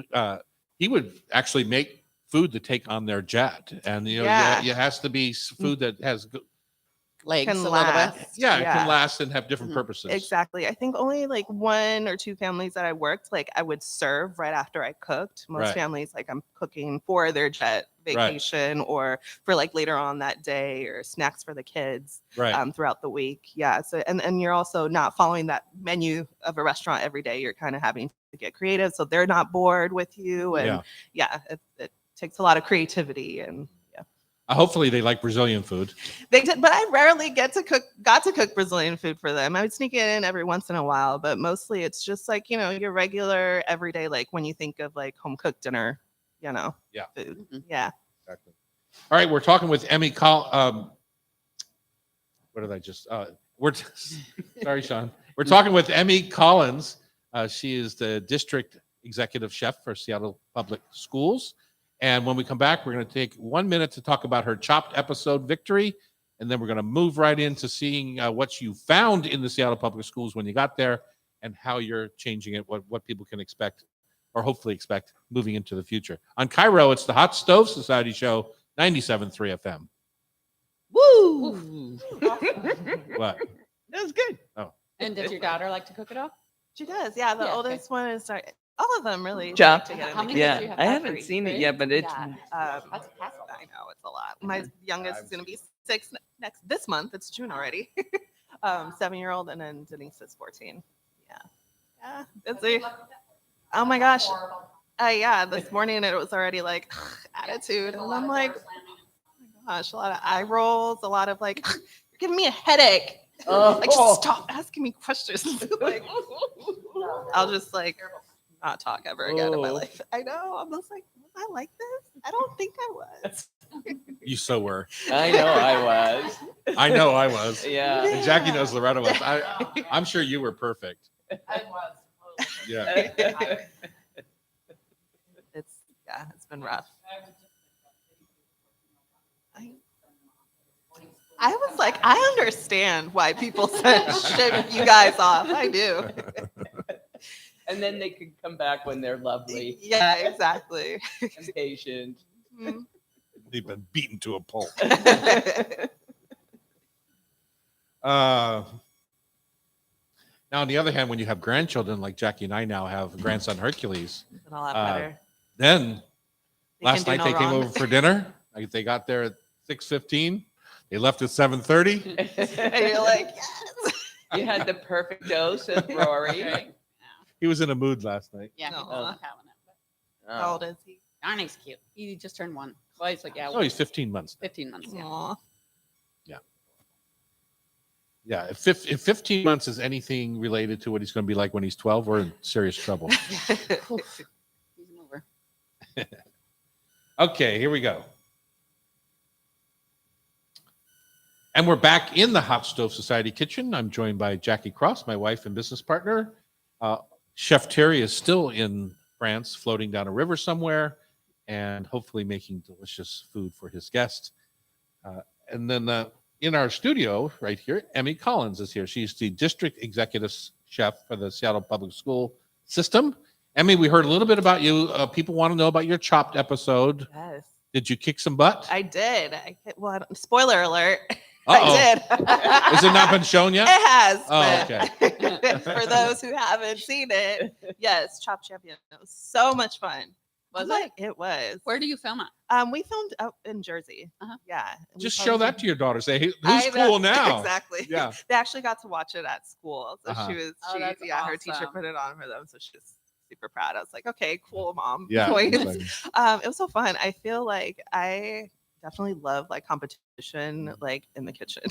would actually make food to take on their jet. And, Yeah. it has to be food that has, Legs Can a little last. bit. it can Yeah. last and have different Mhm. purposes. Exactly. I think only like 1 or 2 families that I worked, like I would serve right after I cooked. Most Right. families, like I'm cooking for their jet vacation or for like later on that day or snacks for the kids Right. throughout the week. Yeah. So, and you're also not following that menu of a restaurant every day. You're kind of having to get creative so they're not bored with you. And it takes a lot of creativity and Hopefully they like Brazilian food. they did, but I rarely got to cook Brazilian food for them. I would sneak it in every once in a while, but mostly it's just like, your regular everyday, like when you think of like home cooked dinner, Yeah. food. Mhm. Yeah. Exactly. All right. We're talking with Emme what did I just, sorry, Sean. We're talking with Emme Collins. She is the district executive chef for Seattle Public Schools. And when we come back, we're going to take 1 minute to talk about her Chopped episode victory. And then we're going to move right into seeing what you found in the Seattle Public Schools when you got there and how you're changing it, what people can expect or hopefully expect moving into the future. On Cairo, it's the Hot Stove Society Show, 97.3 FM. Woo! What? That was good. And does your daughter like to cook at all? She does. Yeah. The Yeah, okay. oldest one is all of them really. Job. like to get in How the many kitchen. kids do you have? I That's haven't great. seen it Three? yet, but it's Yeah. That's impressive. I know it's a lot. My youngest is going to be 6 this month. It's June already. 7-year-old, and then Denise is 14. Yeah, busy. Oh my gosh. This morning it was already like attitude, and I'm like, oh my gosh, a lot of eye rolls, a lot of like, you're giving me a headache. Like, just stop asking me questions. Like, I'll just like not talk ever again in my life. I know. I'm just like, was I like this? I don't think I was. You so were. I know I was. I know I was. Yeah. And Jackie knows Loretta was. I'm sure you were perfect. I was. Yeah. It's been rough. I was like, I understand why people ship you guys off. I do. And then they could come back when they're lovely Yeah, exactly. and patient. Mhm. They've been beaten to a pulp. Now, on the other hand, when you have grandchildren like Jackie and I now have, grandson Hercules, It's been a lot Uh, better. then They last can night do they no came wrong. over for dinner. They got there at 6:15. They left at 7:30. And you're like, yes. You had the perfect dose of Rory. He was in a mood last night. Yeah, he's Aw. not having it. But How old is he? darn, he's cute. He just turned 1. Well, he's like, yeah, Oh, he's 15 months. 15 months. Yeah. Aw. Yeah, if 15 months is anything related to what he's going to be like when he's 12, we're in serious trouble. He's a mover. Okay, here we go. And we're back in the Hot Stove Society kitchen. I'm joined by Jackie Cross, my wife and business partner. Chef Terry is still in France, floating down a river somewhere, and hopefully making delicious food for his guests. And then in our studio right here, Emme Collins is here. She's the district executive chef for the Seattle Public School System. Emme, we heard a little bit about you. People want to know about your Chopped episode. Yes, Did you kick some butt? I did. Spoiler alert. Uh-oh. I did. Has it not been shown yet? It has. Oh, but for those who haven't seen it, yes, Chop Champion. It was so much fun. Was I'm it? like, it was. Where do you film it? We filmed out in Jersey. Uh-huh. Yeah. We Just filmed show in- that to your daughter. Say, hey, I who's know, cool now? Exactly. Yeah. They actually got to watch it at school. So Uh-huh. she was, Oh, that's her teacher awesome. put it on for them. So she was super proud. I was like, okay, cool, mom. Yeah. Points. Exactly. It was so fun. I feel like I definitely love like competition, like in the kitchen.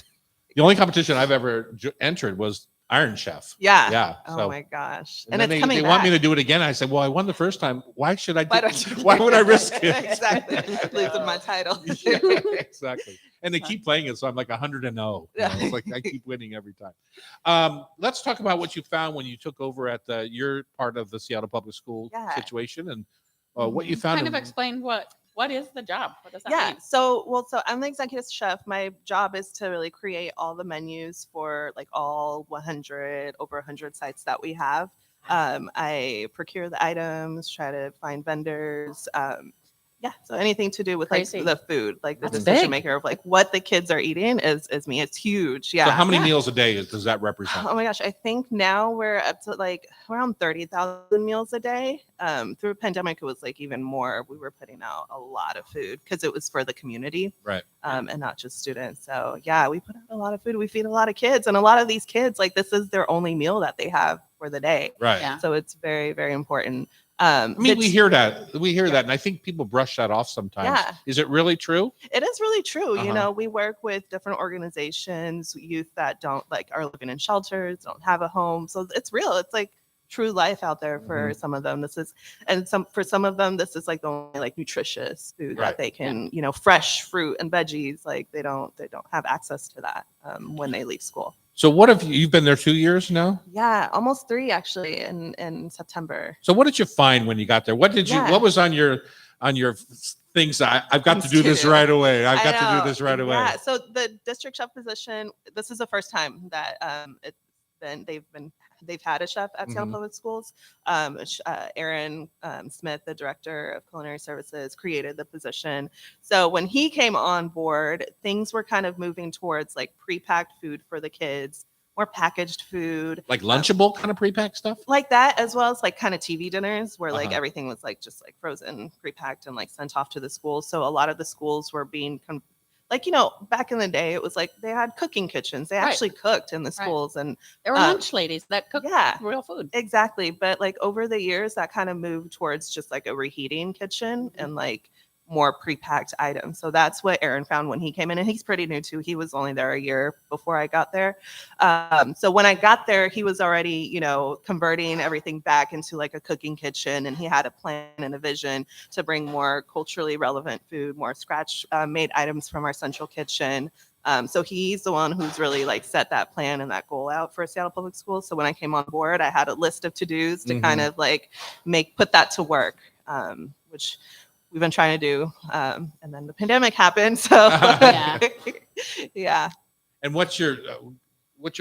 The only competition I've ever entered was Iron Chef. Yeah. Yeah. Oh So, my gosh. and And then it's coming they back. want me to do it again. I said, well, I won the first time. Why should I do Why don't you? Why would I risk it? Exactly. Losing my title. Yeah, exactly. And they keep playing it, so I'm like 100-0. It's like I keep winning every time. Let's talk about what you found when you took over at your part of the Seattle Public School Yeah. situation, and what you found. Kind of explain what is the job? What does that Yeah. mean? So I'm the executive chef. My job is to really create all the menus for like all over 100 sites that we have. I procure the items, try to find vendors. Yeah. So anything to do with like Crazy. the food, like the That's decision big. maker of like what the kids are eating is me. It's huge. Yeah. So how many Yeah. meals a day does that represent? Oh my gosh, I think now we're up to like around 30,000 meals a day. Through pandemic, it was like even more. We were putting out a lot of food because it was for the community, Right. and not just students. So yeah, we put out a lot of food. We feed a lot of kids, and a lot of these kids, like this is their only meal that they have for the day. Right. Yeah. So it's very, very important. I mean, we hear that. We hear that, and I think people brush that off sometimes. Yeah. Is it really true? It is really true. Uh-huh. You know, we work with different organizations, youth that don't like are living in shelters, don't have a home. So it's real. It's like true life out there for some of them. For some of them, this is like the only like nutritious food Right. that they can, fresh fruit and veggies. Like they don't have access to that when they leave school. So what have you've been there 2 years now? Yeah, almost 3 actually in September. So what did you find when you got there? What did you? Yeah. What was on your things? I've got to do this Institute. right away. I've I got to know. do this right away. Yeah. So the district chef position, this is the first time that they've had a chef at Seattle Mhm. Public Schools. Aaron Smith, the director of culinary services, created the position. So when he came on board, things were kind of moving towards like pre-packed food for the kids, more packaged food, Like Lunchable kind of pre-packed stuff. like that, as well as like kind of TV dinners where like Uh-huh. everything was like just like frozen, pre-packed, and like sent off to the schools. So a lot of the schools were being back in the day, it was like they had cooking kitchens. They Right. actually cooked in the schools, and There were lunch ladies that cook yeah. real food. exactly. But like over the years, that kind of moved towards just like a reheating kitchen and like more pre-packed items. So that's what Aaron found when he came in, and he's pretty new too. He was only there a year before I got there. So when I got there, he was already, converting everything back into like a cooking kitchen, and he had a plan and a vision to bring more culturally relevant food, more scratch made items from our central kitchen. So he's the one who's really like set that plan and that goal out for Seattle Public Schools. So when I came on board, I had a list of to-dos to kind of like put that to work, which we've been trying to do. And then the pandemic happened. So Yeah. yeah. And what's your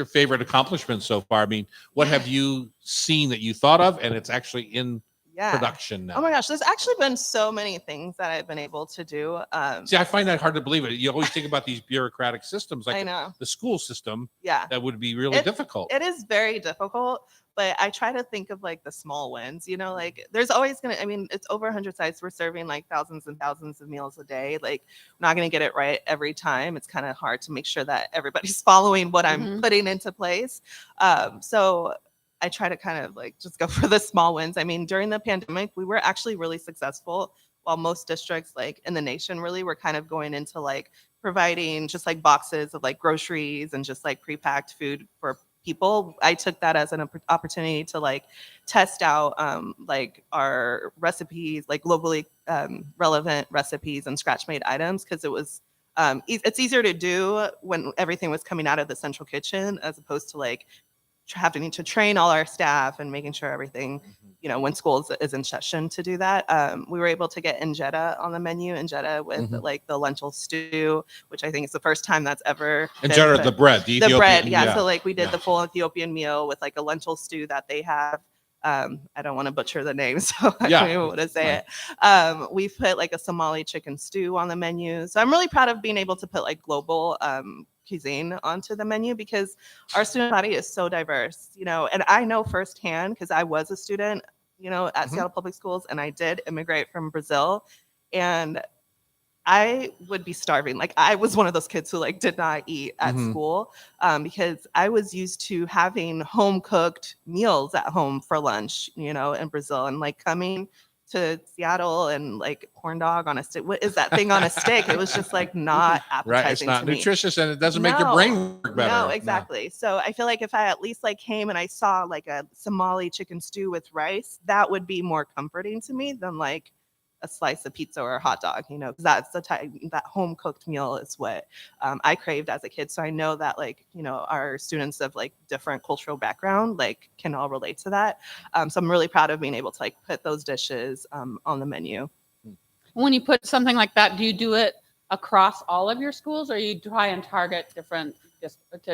favorite accomplishment so far? I mean, what have you seen that you thought of, and it's actually in Yeah. production now? Oh my gosh, there's actually been so many things that I've been able to do. See, I find that hard to believe. It. You always think about these bureaucratic systems, I like know. the school system, Yeah. that would be really It- difficult. It is very difficult, but I try to think of like the small wins, like there's always it's over 100 sites. We're serving like thousands and thousands of meals a day. Like we're not going to get it right every time. It's kind of hard to make sure that everybody's following what I'm Mhm. putting into place. So I try to kind of like just go for the small wins. I mean, during the pandemic, we were actually really successful, while most districts like in the nation really were kind of going into like providing just like boxes of like groceries and just like pre-packed food for people. I took that as an opportunity to like test out like our recipes, like globally relevant recipes and scratch made items, because it was it's easier to do when everything was coming out of the central kitchen, as opposed to like having to train all our staff and making sure everything, when school is in session to do that. We were able to get injera on the menu, injera with like the lentil stew, which I think is the first time that's ever And been Jared, put- the bread, the Ethiopian, bread. Yeah. So like we did yeah. the full Ethiopian meal with like a lentil stew that they have. I don't want to butcher the name, so I Yeah, don't even want to say it. We've put like a Somali chicken stew on the menu. So I'm really proud of being able to put like global cuisine onto the menu, because our student body is so diverse, and I know firsthand, because I was a student at Seattle Public Schools, and I did immigrate from Brazil, and I would be starving. Like, I was one of those kids who like did not eat at school because I was used to having home cooked meals at home for lunch, in Brazil, and like coming to Seattle and like corn dog on a stick. What is that thing on a stick? It was just like not appetizing. Right. It's not to me. nutritious and it doesn't make your brain work better. No, exactly. So I feel like if I at least like came and I saw like a Somali chicken stew with rice, that would be more comforting to me than like a slice of pizza or a hot dog, because that's the type, that home cooked meal is what I craved as a kid. So I know that like, our students of like different cultural background, like can all relate to that. So I'm really proud of being able to like put those dishes on the menu. When you put something like that, do you do it across all of your schools, or you try and target different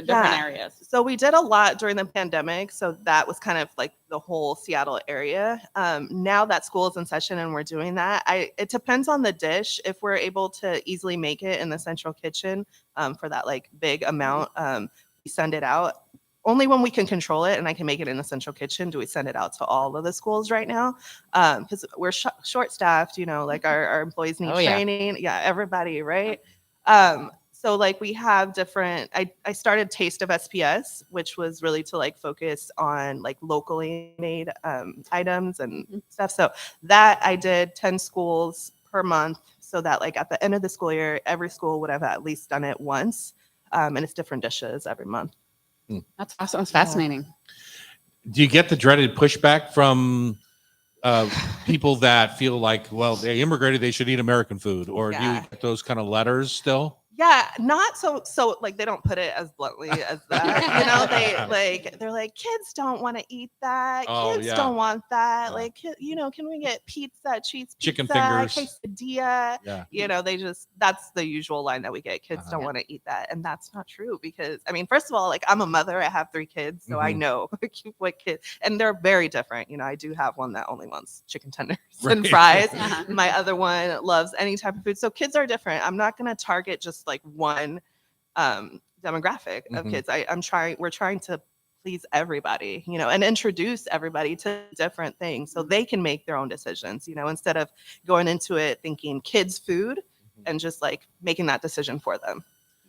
areas? So we did a lot during the pandemic. So that was kind of like the whole Seattle area. Now that school is in session and we're doing that, it depends on the dish. If we're able to easily make it in the central kitchen for that like big amount, we send it out. Only when we can control it and I can make it in the central kitchen do we send it out to all of the schools right now, because we're short-staffed, like our employees need training. Yeah, everybody, right? So like we have different, I started Taste of SPS, which was really to like focus on like locally made items and stuff. So that I did 10 schools per month, so that like at the end of the school year, every school would have at least done it once. And it's different dishes every month. That's awesome. It's fascinating. Do you get the dreaded pushback from people that feel like, well, they immigrated, they should eat American food? Or do you get those kind of letters still? Yeah, not so like they don't put it as bluntly as that. They're like, kids don't want to eat that. Kids don't want that. Like, can we get pizza, cheese pizza, chicken fingers, quesadilla? That's the usual line that we get. Kids don't want to eat that. And that's not true, because I mean, first of all, like I'm a mother, I have 3 kids, so I know what kids, and they're very different. I do have one that only wants chicken tenders and fries. My other one loves any type of food. So kids are different. I'm not going to target just like one demographic of kids. We're trying to please everybody, and introduce everybody to different things so they can make their own decisions, instead of going into it thinking kids food and just like making that decision for them.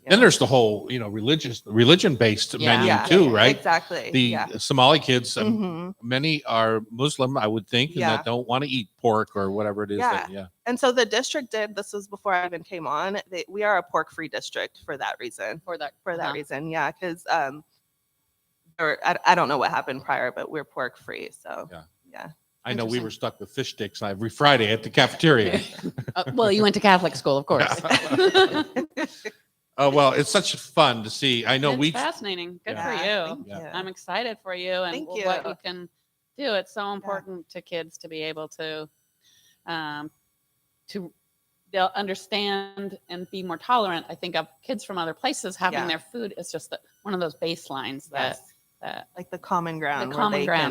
Then there's the whole, religion-based menu too, right? Exactly. The Somali kids, many are Muslim, I would think, and that don't want to eat pork or whatever it is. And so the district did, this was before I even came on, we are a pork-free district for that reason. For that reason, because I don't know what happened prior, but we're pork-free, so yeah. I know we were stuck with fish sticks every Friday at the cafeteria. Well, you went to Catholic school, of course. Oh, well, it's such fun to see. I know it's fascinating. Good for you. I'm excited for you and what you can do. It's so important to kids to be able to they'll understand and be more tolerant. I think of kids from other places having their food is just one of those baselines that like the common ground,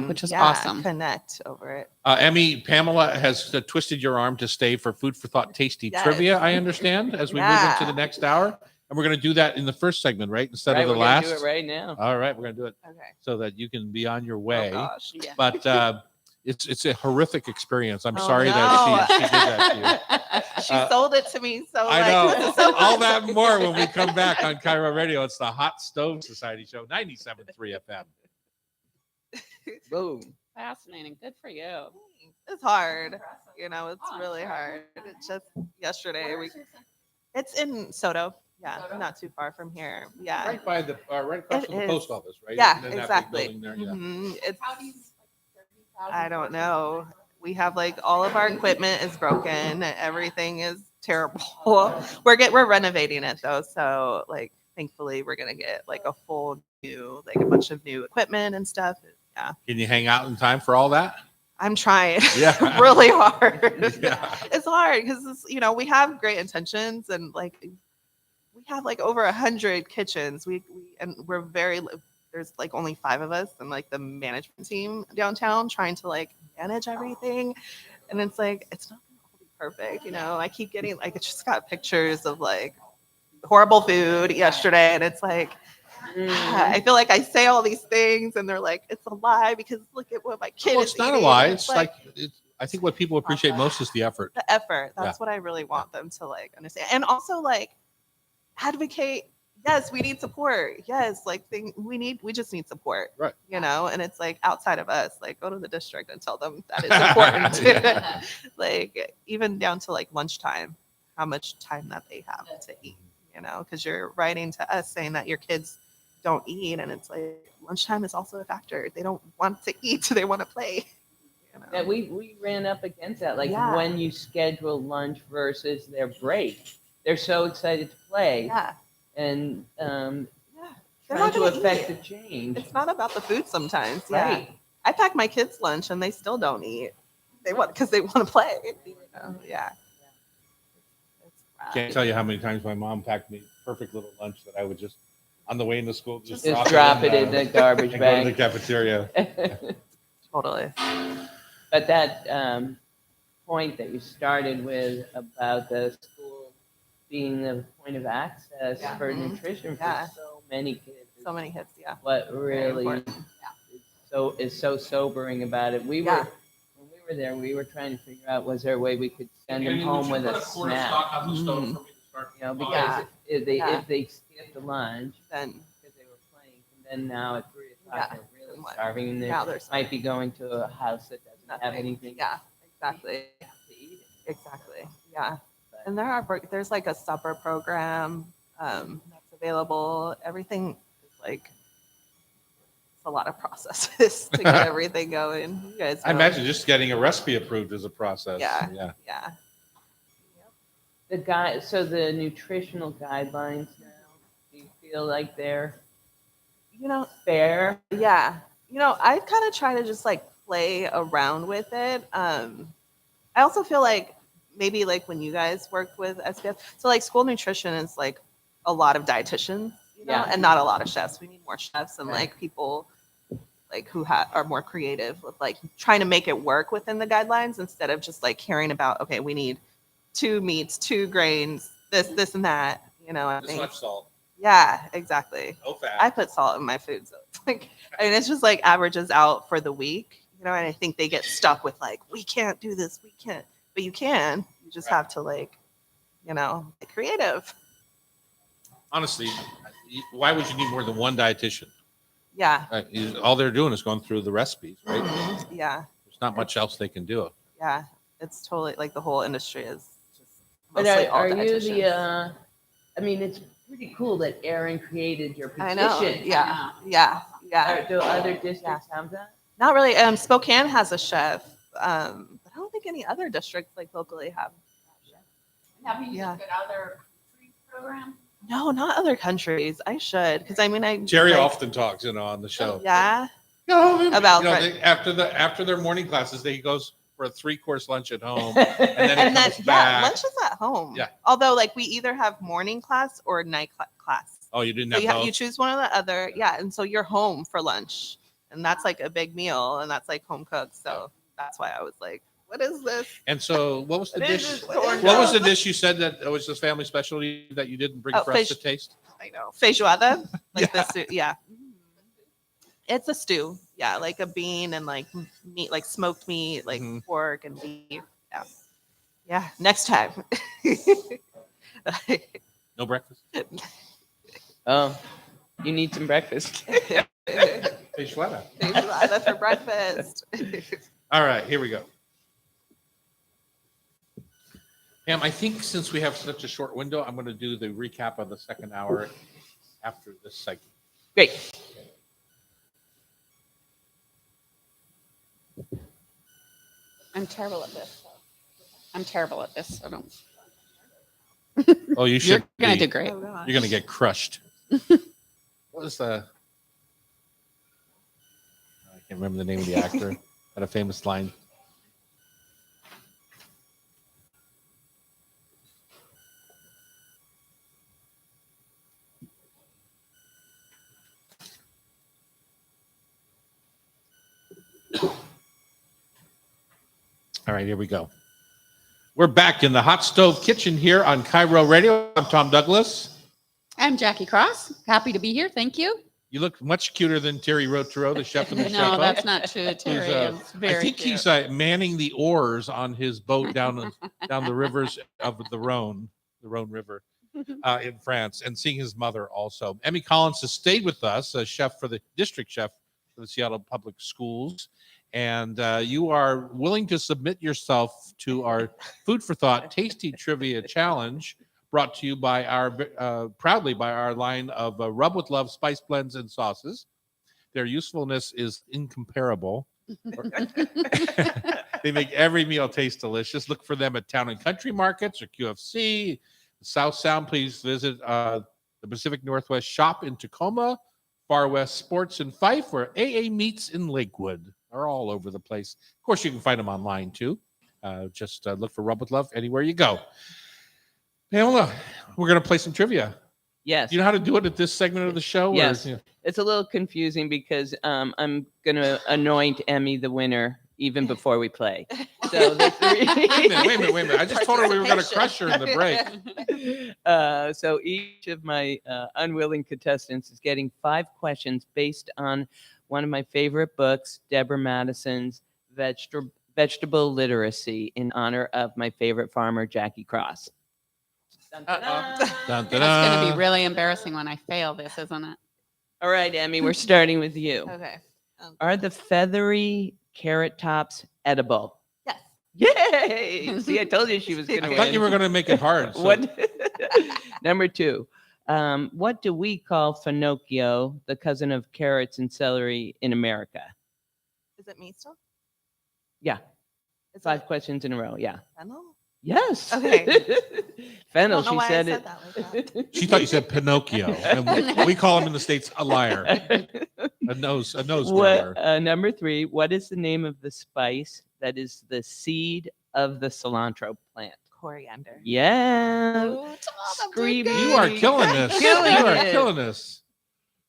which is awesome. Connect over it. Emme, Pamela has twisted your arm to stay for Food for Thought Tasty Trivia, I understand, as we move into the next hour. And we're going to do that in the first segment, right? Instead of the last. We're going to do it right now. All right, we're going to do it so that you can be on your way. Oh, gosh. Yeah. But it's a horrific experience. I'm sorry that she did that to you. She sold it to me. So I know. So all that more when we come back on Cairo Radio. It's the Hot Stove Society Show, 97.3 FM. Boom. Fascinating. Good for you. It's hard. It's really hard. It's just yesterday. It's in Soto. Yeah, not too far from here. Yeah. Right by the right across from the post office, right? Yeah, Isn't that exactly. big building there? It's, I don't know. We have like all of our equipment is broken. Everything is terrible. We're renovating it though, so like thankfully we're gonna get like a full new, like a bunch of new equipment and stuff. Yeah. Can you hang out in time for all that? I'm trying really hard. It's hard because we have great intentions and like we have like over 100 kitchens. We're there's like only 5 of us and like the management team downtown trying to like manage everything, and it's like it's not gonna be perfect. I keep getting like I just got pictures of like horrible food yesterday, and it's like I feel like I say all these things and they're like, it's a lie because look at what my kid Well, is it's not a eating. lie. And It's like I think what people appreciate most is the effort. the effort. That's what I really want them to like understand. And also like advocate. Yes, we need support. Yes, like we just need support. Right. You know, and it's like outside of us, like go to the district and tell them that it's important. Yeah. Like even down to like lunchtime, how much time that they have to eat, you know, because you're writing to us saying that your kids don't eat, and it's like lunchtime is also a factor. They don't want to eat, they want to play. You know? Yeah, we ran up against that. Like Yeah. when you schedule lunch versus their break, they're so excited to play, Yeah. and Yeah. They're trying not to gonna affect eat. the change. It's not about the food sometimes. Yeah. Right. I pack my kids lunch and they still don't eat. They want because they want to play. You know? Yeah. It's crap. Can't tell you how many times my mom packed me perfect little lunch that I would just on the way into school Just drop it in the garbage and go to the bag. cafeteria. Totally. But that point that you started with about the school being the point of access Yeah. for Mhm. nutrition for Yeah. so many kids. So many hits. Yeah. What really important. is so sobering about it. When we were there, we were trying to figure out, was there a way we could send them home with a snack? Mhm. You know, because Yeah. if they skipped the lunch Then because they were playing, and then now at 3:00 Yeah. they're really What? starving, and they now there's might be going to a house that doesn't have nothing. anything Yeah. Exactly. to eat. Exactly. Yeah. But- And there's like a supper program that's available. Everything is like it's a lot of processes to get everything going. You guys I know. imagine just getting a recipe approved is a process. Yeah. Yeah. Yeah. So the nutritional guidelines now, do you feel like they're You know, fair? yeah. You know, I kind of try to just like play around with it. I also feel like maybe like when you guys worked with SPF, so like school nutrition is like a lot of dietitians, you know, Yeah. and not a lot of chefs. We need more chefs and Right. like people like who are more creative with like trying to make it work within the guidelines instead of just like caring about, okay, we need 2 meats, 2 grains, this and that, you know. I This think much salt, yeah, exactly. no fat. I put salt in my food, so it's like, I mean, it's just like averages out for the week, you know. And I think they get stuck with like, we can't do this, we can't, but you can. You just Right. have to like, you know, be creative. Honestly, why would you need more than one dietitian? Yeah, All they're doing is going through the recipes, right? yeah, There's not much else they can do. yeah. It's totally like the whole industry is just But mostly all are you dietitians. the? I mean, it's pretty cool that Aaron created your I position. know. Yeah, yeah, yeah. Do other districts have that? Not really. Spokane has a chef, but I don't think any other districts like locally have. Have you Yeah. looked at other programs? No, not other countries. I should, because I mean, I Jerry like, often talks, on the show. Yeah. About About after their morning classes, he goes for a 3-course lunch at home, and then he And then comes back. lunch is at home. Yeah. Although like we either have morning class or night class. Oh, you didn't So have both? you choose one or the other. Yeah. And so you're home for lunch. And that's like a big meal and that's like home cooked. So that's why I was like, what is this? And so, what was the What is dish? this corn What was the dog? dish you said that was this family specialty that you didn't bring Oh, for us fish. to taste? I know. Feijoada. Like the stew. Yeah. It's a stew. Yeah. Like a bean and like meat, like smoked meat, like Mhm. pork and beef. Yeah. Yeah. Next time. No breakfast. Oh, you need some breakfast. Feijoada. Feijoada for breakfast. All right, here we go. Pam, I think since we have such a short window, I'm going to do the recap of the second hour after this segment. Great. I'm terrible at this. I'm terrible at this. So don't. Oh, you You're should. gonna be. do great. Oh, gosh. You're going to get crushed. What was the? I can't remember the name of the actor. Had a famous line. All right, here we go. We're back in the hot stove kitchen here on Cairo Radio. I'm Tom Douglas. I'm Jackie Cross. Happy to be here. Thank you. You look much cuter than Terry Rotero, the chef in the No, chef. that's not true. Terry is very I think cute. he's manning the oars on his boat down the rivers of the Rhone River in France, and seeing his mother also. Emme Collins has stayed with us as district chef for the Seattle Public Schools, and you are willing to submit yourself to our Food for Thought Tasty Trivia Challenge, brought to you by proudly by our line of Rub with Love spice blends and sauces. Their usefulness is incomparable. They make every meal taste delicious. Look for them at Town and Country Markets or QFC. South Sound, please visit the Pacific Northwest Shop in Tacoma, Far West Sports in Fife, or AA Meats in Lakewood. They're all over the place. Of course, you can find them online too. Just look for Rub with Love anywhere you go. Pamela, we're going to play some trivia. Yes. Do you know how to do it at this segment of the show? Yes. Or, It's a little confusing because I'm going to anoint Emme the winner even before we play. So the Wait a minute. I just told her we were going to crush her in the break. So each of my unwilling contestants is getting 5 questions based on one of my favorite books, Deborah Madison's Vegetable Literacy, in honor of my favorite farmer, Jackie Cross. Dun, dun, dun. Dun, dun, It's going to be dun. really embarrassing when I fail this, isn't it? All right, Emme, we're starting with you. Okay. Are the feathery carrot tops edible? Yes. Yay! See, I told you she was going to I win. thought you were going to make it hard. So. What? Number 2. What do we call finocchio, the cousin of carrots and celery in America? Is it me still? Yeah, Is 5 it questions in a row. Yeah. fennel? Yes. Okay. Fennel, Don't know she why I said said it. that like that. She thought you said Pinocchio, and we call him in the States a liar, a nose grower. Number 3. What is the name of the spice that is the seed of the cilantro plant? Coriander. Yeah. Ooh, Tom, I'm doing Screaming. good. You are killing this. Killing You are it. killing this.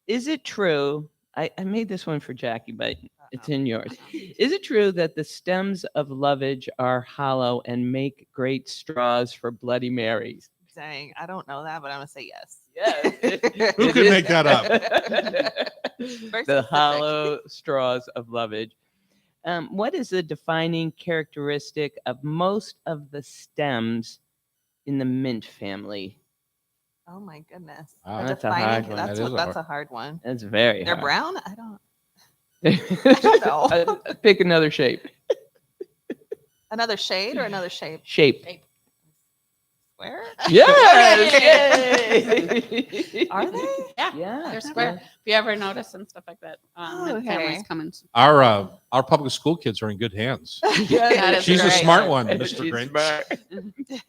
Is it true? I made this one for Jackie, but it's in yours. Uh-oh. Is it true that the stems of lovage are hollow and make great straws for Bloody Marys? Dang, I don't know that, but I'm gonna say yes. Yes. Who could make that up? The specific. hollow straws of lovage. What is the defining characteristic of most of the stems in the mint family? Oh my goodness. Wow, The that's a defining- hard one. That's, That is a that's hard- a hard one. That's very They're hard. brown? I don't. don't know. Pick another shape. Another shade or another shape? Shape. Square? Yes. Yay. Are they? Yeah, Yeah. they're square. If you ever notice and stuff like that, Oh, when families okay. come in. Our public school kids are in good hands. That is She's a great. smart one, Mr. She's Grinch. smart.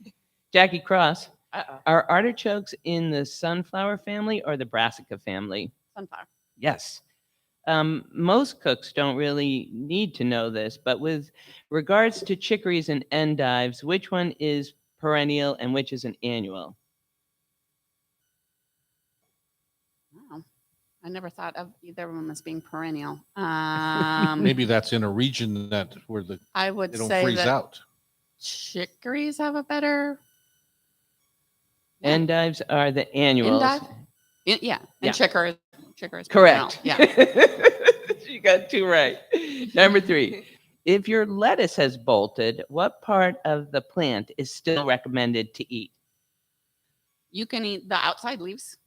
Jackie Cross, Uh-oh. are artichokes in the sunflower family or the brassica family? Sunflower. Yes. Most cooks don't really need to know this, but with regards to chicories and endives, which one is perennial and which is an annual? Wow. I never thought of either of them as being perennial. Maybe that's in a region where I would they don't say freeze that out. chicories have a better Endives are the annuals. endive. Yeah, Yeah. and chicory. Correct. Yeah. You got 2 right. Number 3. If your lettuce has bolted, what part of the plant is still recommended to eat? You can eat the outside leaves,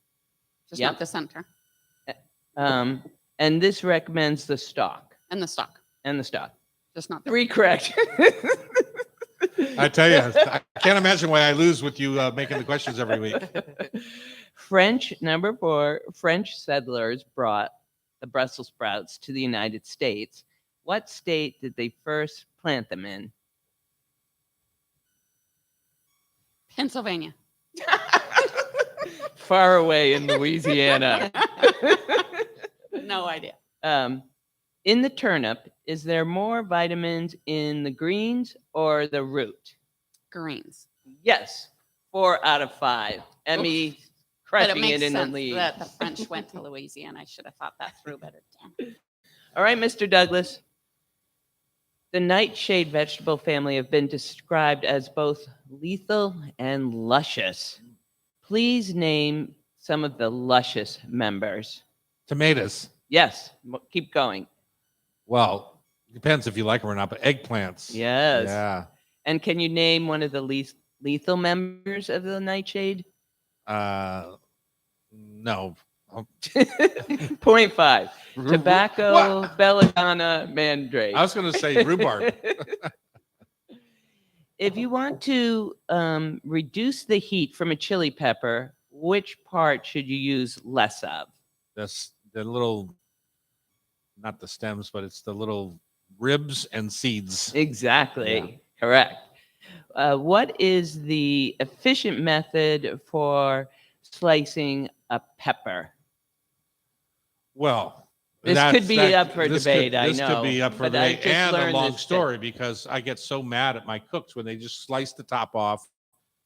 just Yep. not the center And this recommends the stalk and the stalk, and the stalk. just not the 3 correct. I tell you, I can't imagine why I lose with you making the questions every week. Number 4, French settlers brought the Brussels sprouts to the United States. What state did they first plant them in? Pennsylvania. Far away in Louisiana. No idea. In the turnip, is there more vitamins in the greens or the root? Greens. Yes, 4 out of 5. Emme But crushing it makes it in the sense lead. that the French went to Louisiana. I should have thought that through better. Damn. All right, Mr. Douglas. The nightshade vegetable family have been described as both lethal and luscious. Please name some of the luscious members. Tomatoes. Yes, keep going. Well, depends if you like them or not, but eggplants. Yes. Yeah. And can you name one of the least lethal members of the nightshade? No. 0.5. Tobacco, belladonna, mandrake. I was going to say rhubarb. If you want to reduce the heat from a chili pepper, which part should you use less of? The little, not the stems, but it's the little ribs and seeds. Exactly. Yeah. Correct. What is the efficient method for slicing a pepper? Well, This could be up for debate, I This know, could be up for but I debate just and a learned long this story because I get so mad at my cooks when they just slice the top off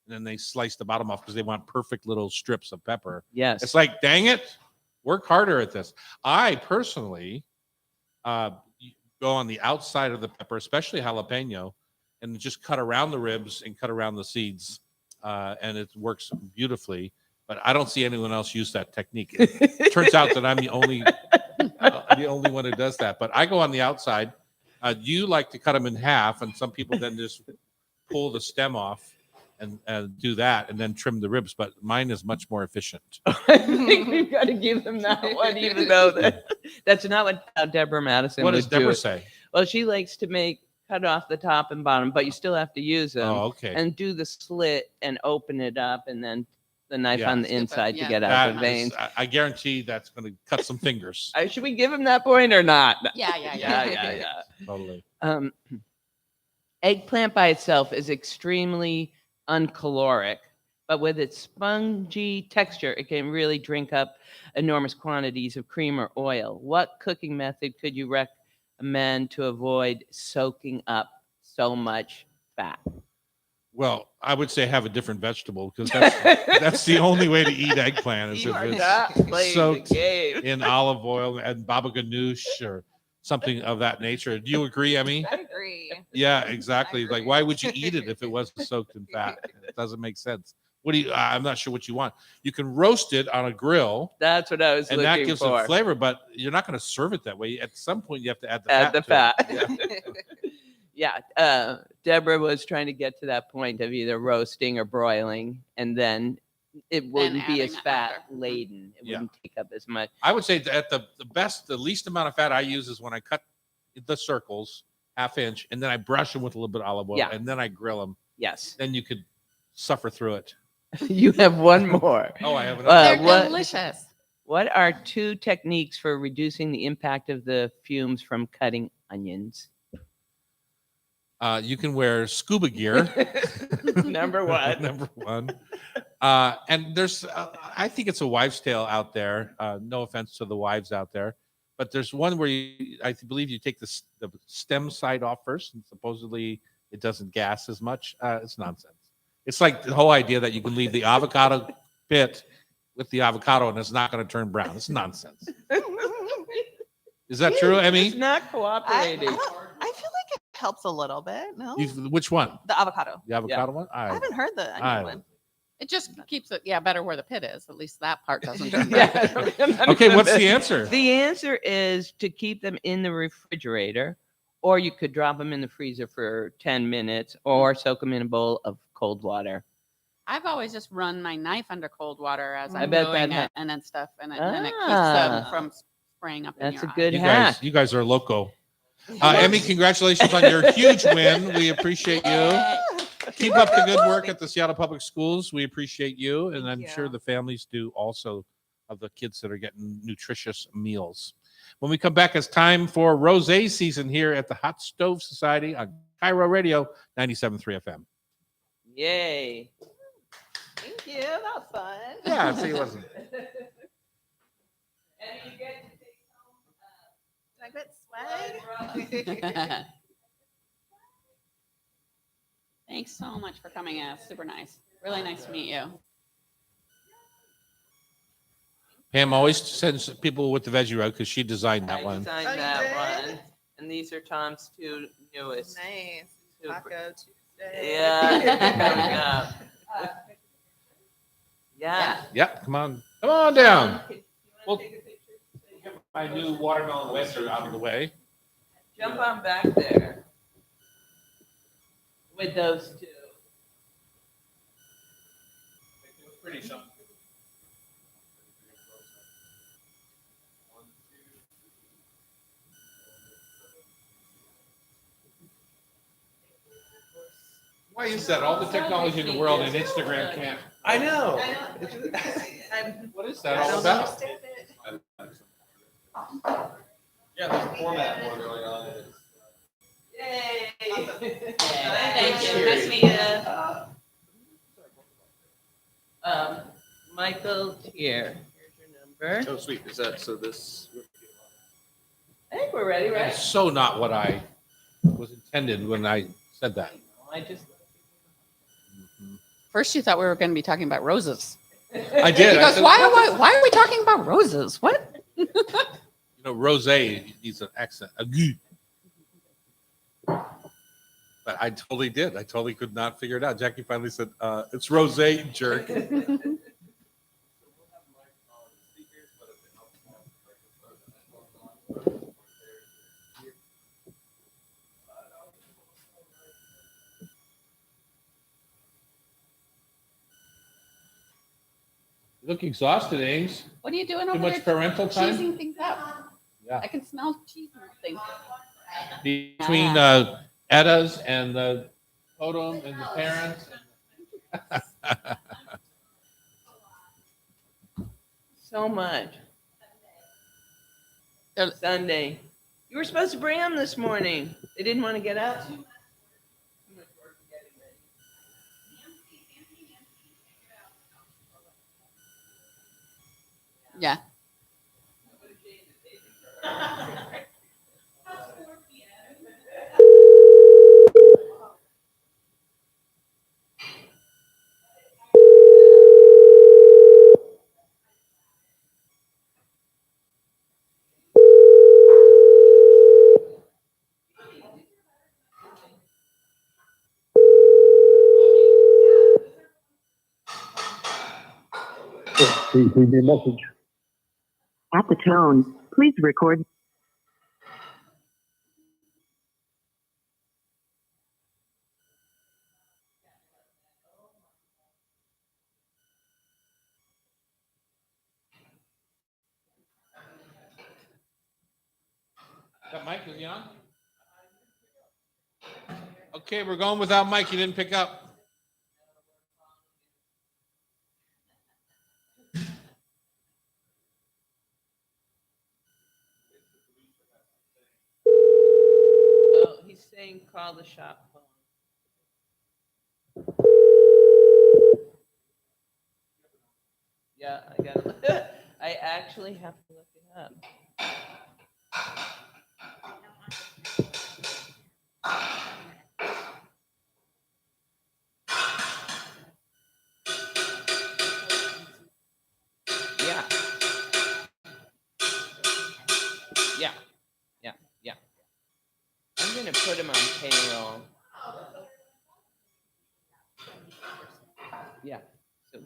and then they slice the bottom off because they want perfect little strips of pepper. Yes. It's like, dang it, work harder at this. I personally go on the outside of the pepper, especially jalapeno, and just cut around the ribs and cut around the seeds, and it works beautifully. But I don't see anyone else use that technique. It turns out that I'm the only one who does that. But I go on the outside. You like to cut them in half, and some people then just pull the stem off and do that, and then trim the ribs. But mine is much more efficient. I think we've got to give them that one, even though that's not what Deborah Madison What would does Deborah do. say? Well, she likes to cut off the top and bottom, but you still have to use them. Oh, okay. And do the slit and open it up, and then the knife Yeah. on the Scoop it, inside to yeah. get out That the is- veins. I guarantee that's going to cut some fingers. Should we give him that point or not? Yeah. Yeah. Totally. Eggplant by itself is extremely uncaloric, but with its spongy texture, it can really drink up enormous quantities of cream or oil. What cooking method could you recommend to avoid soaking up so much fat? Well, I would say have a different vegetable because that's the only way to eat eggplant is You if are it's not playing the soaked game. in olive oil and baba ganoush or something of that nature. Do you agree, Emme? I agree. Yeah, exactly. I Like, agree. why would you eat it if it wasn't soaked in fat? It doesn't make sense. What do you? I'm not sure what you want. You can roast it on a grill, That's what I was and looking that gives for. it flavor. But you're not going to serve it that way. At some point, you have to add the Add fat. the to it. fat. Yeah. Deborah was trying to get to that point of either roasting or broiling, and then it wouldn't be adding as it fat after. laden. It Yeah. wouldn't take up as much. I would say that the least amount of fat I use is when I cut the circles 1/2 inch, and then I brush them with a little bit of olive oil, Yeah. and then I grill them. Yes. Then you could suffer through it. You have one more. Oh, I have another. They're what- delicious. What are 2 techniques for reducing the impact of the fumes from cutting onions? You can wear scuba gear. Number 1. Number 1. And there's, I think it's a wives' tale out there. No offense to the wives out there, but there's one where I believe you take the stem side off first, and supposedly it doesn't gas as much. It's nonsense. It's like the whole idea that you can leave the avocado pit with the avocado and it's not going to turn brown. It's nonsense. Is that true, It's Emme? not I cooperating. feel like it helps a little bit. No, Which one? the avocado. The avocado one? I haven't heard the onion I- one. It just keeps it, better where the pit is. At least that part doesn't turn Yeah. brown. Okay, what's the answer? The answer is to keep them in the refrigerator, or you could drop them in the freezer for 10 minutes or soak them in a bowl of cold water. I've always just run my knife under cold water as I I'm bet doing that it, and then stuff, and then it keeps Ah. them from spraying up. That's in a your good eyes. hack. You guys are loco. Emme, congratulations on your huge win. We appreciate you. Keep up the good work at the Seattle Public Schools. We appreciate you, and I'm sure the families do also of the kids that are getting nutritious meals. When we come back, it's time for rosé season here at the Hot Stove Society on Cairo Radio 97.3 FM. Yay. Thank you. That was fun. Yeah, see, it wasn't. And you get to take Swag. Thanks so much for coming in. Super nice. Really nice to meet you. Pam always sends people with the veggie road because she designed that I one. designed Oh, you that did? one. And these are Tom's 2 newest. Nice. Super. Taco Tuesday. Yeah, coming up. Yeah. Yeah, come on. Come on down. Well, My new watermelon wets are out of the way. jump on back there with those two. Pretty Sean. Why is that? All the technology in the world and Instagram can't. I know. What is that all about? Yeah, there's a format more going on. Yay! Thank you. Nice to meet you. Michael Tier, here's your number. Oh, sweet. Is that so? This. I think we're ready, right? That's so not what I was intended when I said that. I just. First, you thought we were going to be talking about roses. I did. He I goes, said, why are we talking about roses? What? You know, rosé needs an accent. A gu. But I totally did. I totally could not figure it out. Jackie finally said, it's rosé, jerk. You look exhausted, Ames. What are you doing Too over much there? parental time? Cheesing things up. Yeah. I can smell cheese things. Between Edda's and the totem and the parents. So much. They're- Sunday. You were supposed to bring them this morning. They didn't want to get up. Yeah. Please leave me a message. At the tone, please record. That Mike, is he on? Okay, we're going without Mike. You didn't pick up. Oh, he's saying call the shop phone. Yeah, I gotta. I actually have to look it up. Yeah. Yeah. Yeah. Yeah. I'm gonna put him on payroll. Yeah. So.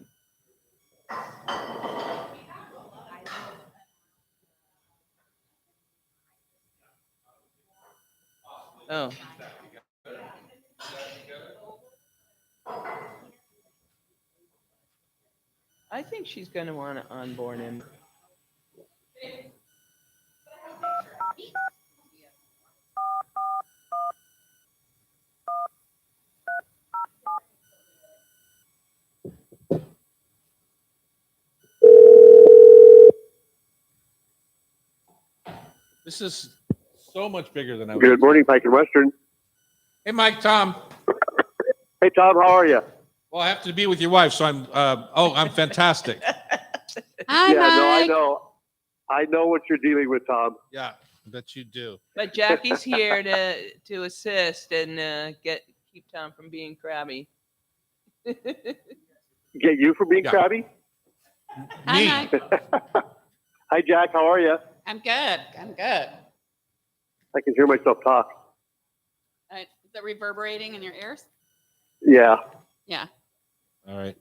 Oh. I think she's gonna want to onboard him. This is so much bigger than I was. Good morning, Pike and Western. Hey, Mike, Tom. Hey, Tom, how are you? Well, I have to be with your wife, so I'm fantastic. Hi, yeah, no, I Mike. know. I know what you're dealing with, Tom. Yeah, I bet you do. But Jackie's here to assist and keep Tom from being crabby. Get you for being Yeah. crabby? Hi, Me. Mike. Hi, Jack. How are you? I'm good. I'm good. I can hear myself talk. Is it reverberating in your ears? Yeah. Yeah. All right.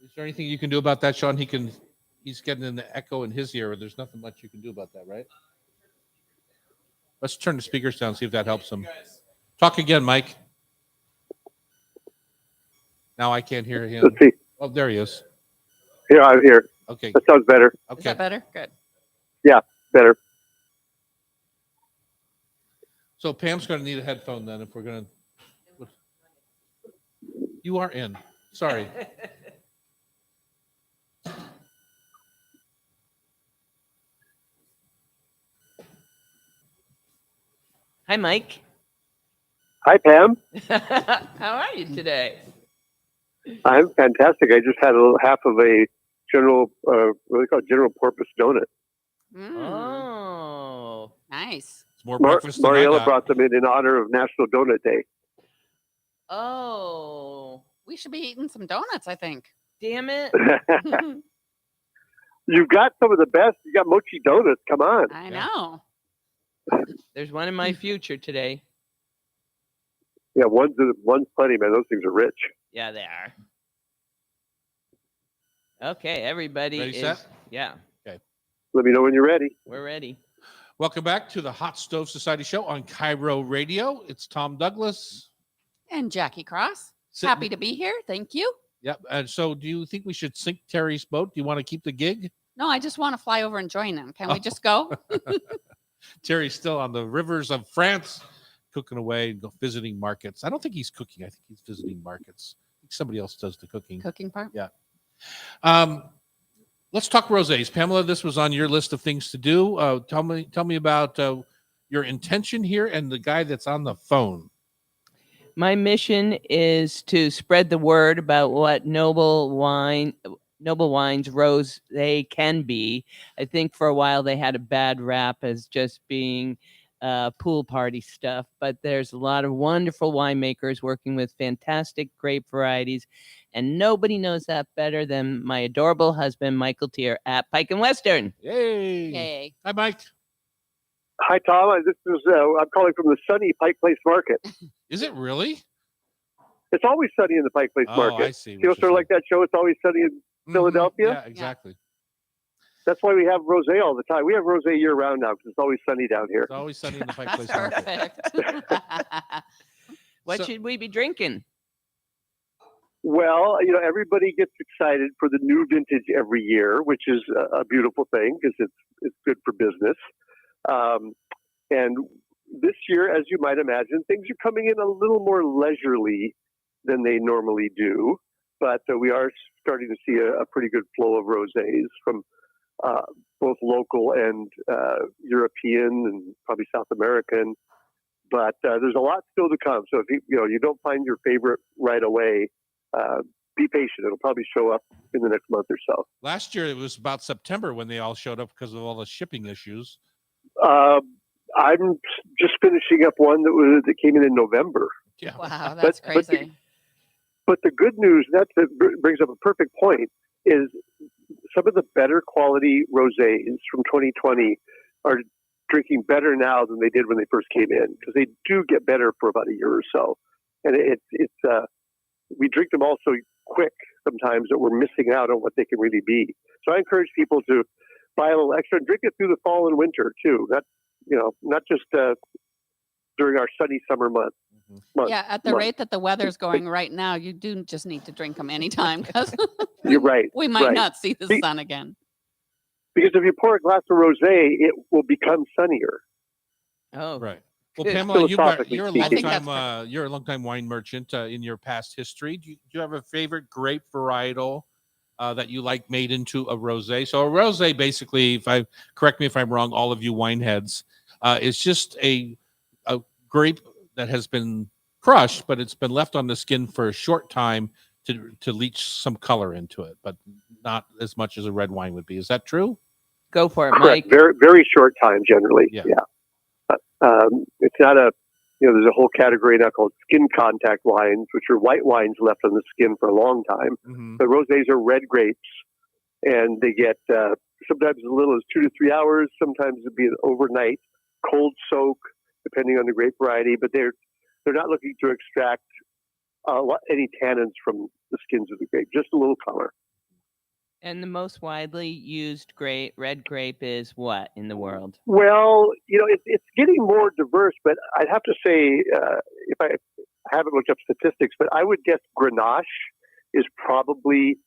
Is there anything you can do about that, Sean? He's getting an echo in his ear. There's nothing much you can do about that, right? Let's turn the speakers down, see if that helps him. Talk again, Mike. Now I can't hear him. Let's see. Oh, there he is. Here, I'm here. Okay. That sounds better. Is Okay. that better? Good. Better. So Pam's going to need a headphone then if we're going to. You are in. Sorry. Hi, Mike. Hi, Pam. How are you today? I'm fantastic. I just had half of a general, what do they call it? General purpose donut. Mm, Oh. nice. It's more breakfast than I Mariella got. brought them in honor of National Donut Day. Oh. We should be eating some donuts, I think. Damn it. You've got some of the best. You got mochi donuts. Come on. I Yeah. know. There's one in my future today. Yeah, one's plenty, man. Those things are rich. Yeah, they are. Okay, everybody Ready, is. set? Yeah, Let me know when you're ready. we're ready. Welcome back to the Hot Stove Society Show on Cairo Radio. It's Tom Douglas. And Jackie Cross. Sitting- Happy to be here. Thank you. Yep. And so do you think we should sink Terry's boat? Do you want to keep the gig? No, I just want to fly over and join them. Can Oh. we just go? Terry's still on the rivers of France, cooking away and visiting markets. I don't think he's cooking. I think he's visiting markets. I think somebody else does the cooking. Cooking part? Let's talk rosés. Pamela, this was on your list of things to do. Tell me about your intention here and the guy that's on the phone. My mission is to spread the word about what Noble Wine's rosé can be. I think for a while they had a bad rap as just being pool party stuff, but there's a lot of wonderful winemakers working with fantastic grape varieties, and nobody knows that better than my adorable husband, Michael Tier at Pike and Western. Yay. Yay. Hi, Mike. Hi, Tom. This is I'm calling from the sunny Pike Place Market. Is it really? It's always sunny in the Pike Place Oh, Market. I see. You know, what sort you're of like that show. It's always sunny in saying. Philadelphia? Yeah, exactly. That's why we have rosé all the time. We have rosé year round now because it's always sunny down here. It's always sunny in the Pike That's Place Market. perfect. What So- should we be drinking? Well, you know, everybody gets excited for the new vintage every year, which is a beautiful thing because it's good for business. And this year, as you might imagine, things are coming in a little more leisurely than they normally do. But we are starting to see a pretty good flow of rosés from both local and European and probably South American. But there's a lot still to come. So if you don't find your favorite right away, be patient. It'll probably show up in the next month or so. Last year, it was about September when they all showed up because of all the shipping issues. I'm just finishing up one that came in November. Yeah. Wow, that's But crazy. But the good news, that brings up a perfect point, is some of the better quality rosés from 2020 are drinking better now than they did when they first came in, because they do get better for about a year or so. And we drink them all so quick sometimes that we're missing out on what they can really be. So I encourage people to buy a little extra and drink it through the fall and winter too. Not just during our sunny summer months. Yeah, at the rate that the weather's going right now, you do just need to drink them anytime because You're right. we might right. not see the sun again. Because if you pour a glass of rosé, it will become sunnier. Oh, Right. Well, Good. Pamela, Philosophically you're a speaking. I think longtime wine merchant in your past history. Do you have a favorite grape varietal that you like made into a rosé? So a rosé, basically, correct me if I'm wrong, all of you wine heads, is just a grape that has been crushed, but it's been left on the skin for a short time to leach some color into it, but not as much as a red wine would be. Is that true? go for it, Correct. Mike. Very, very short time generally. Yeah. It's not there's a whole category now called skin contact wines, which are white wines left on the skin for a long time. Mm-hmm. The rosés are red grapes, and they get sometimes as little as 2 to 3 hours. Sometimes it'd be an overnight cold soak, depending on the grape variety. But they're not looking to extract any tannins from the skins of the grape, just a little color. And the most widely used red grape is what in the world? Well, it's getting more diverse, but I'd have to say, if I haven't looked up statistics, but I would guess Grenache is probably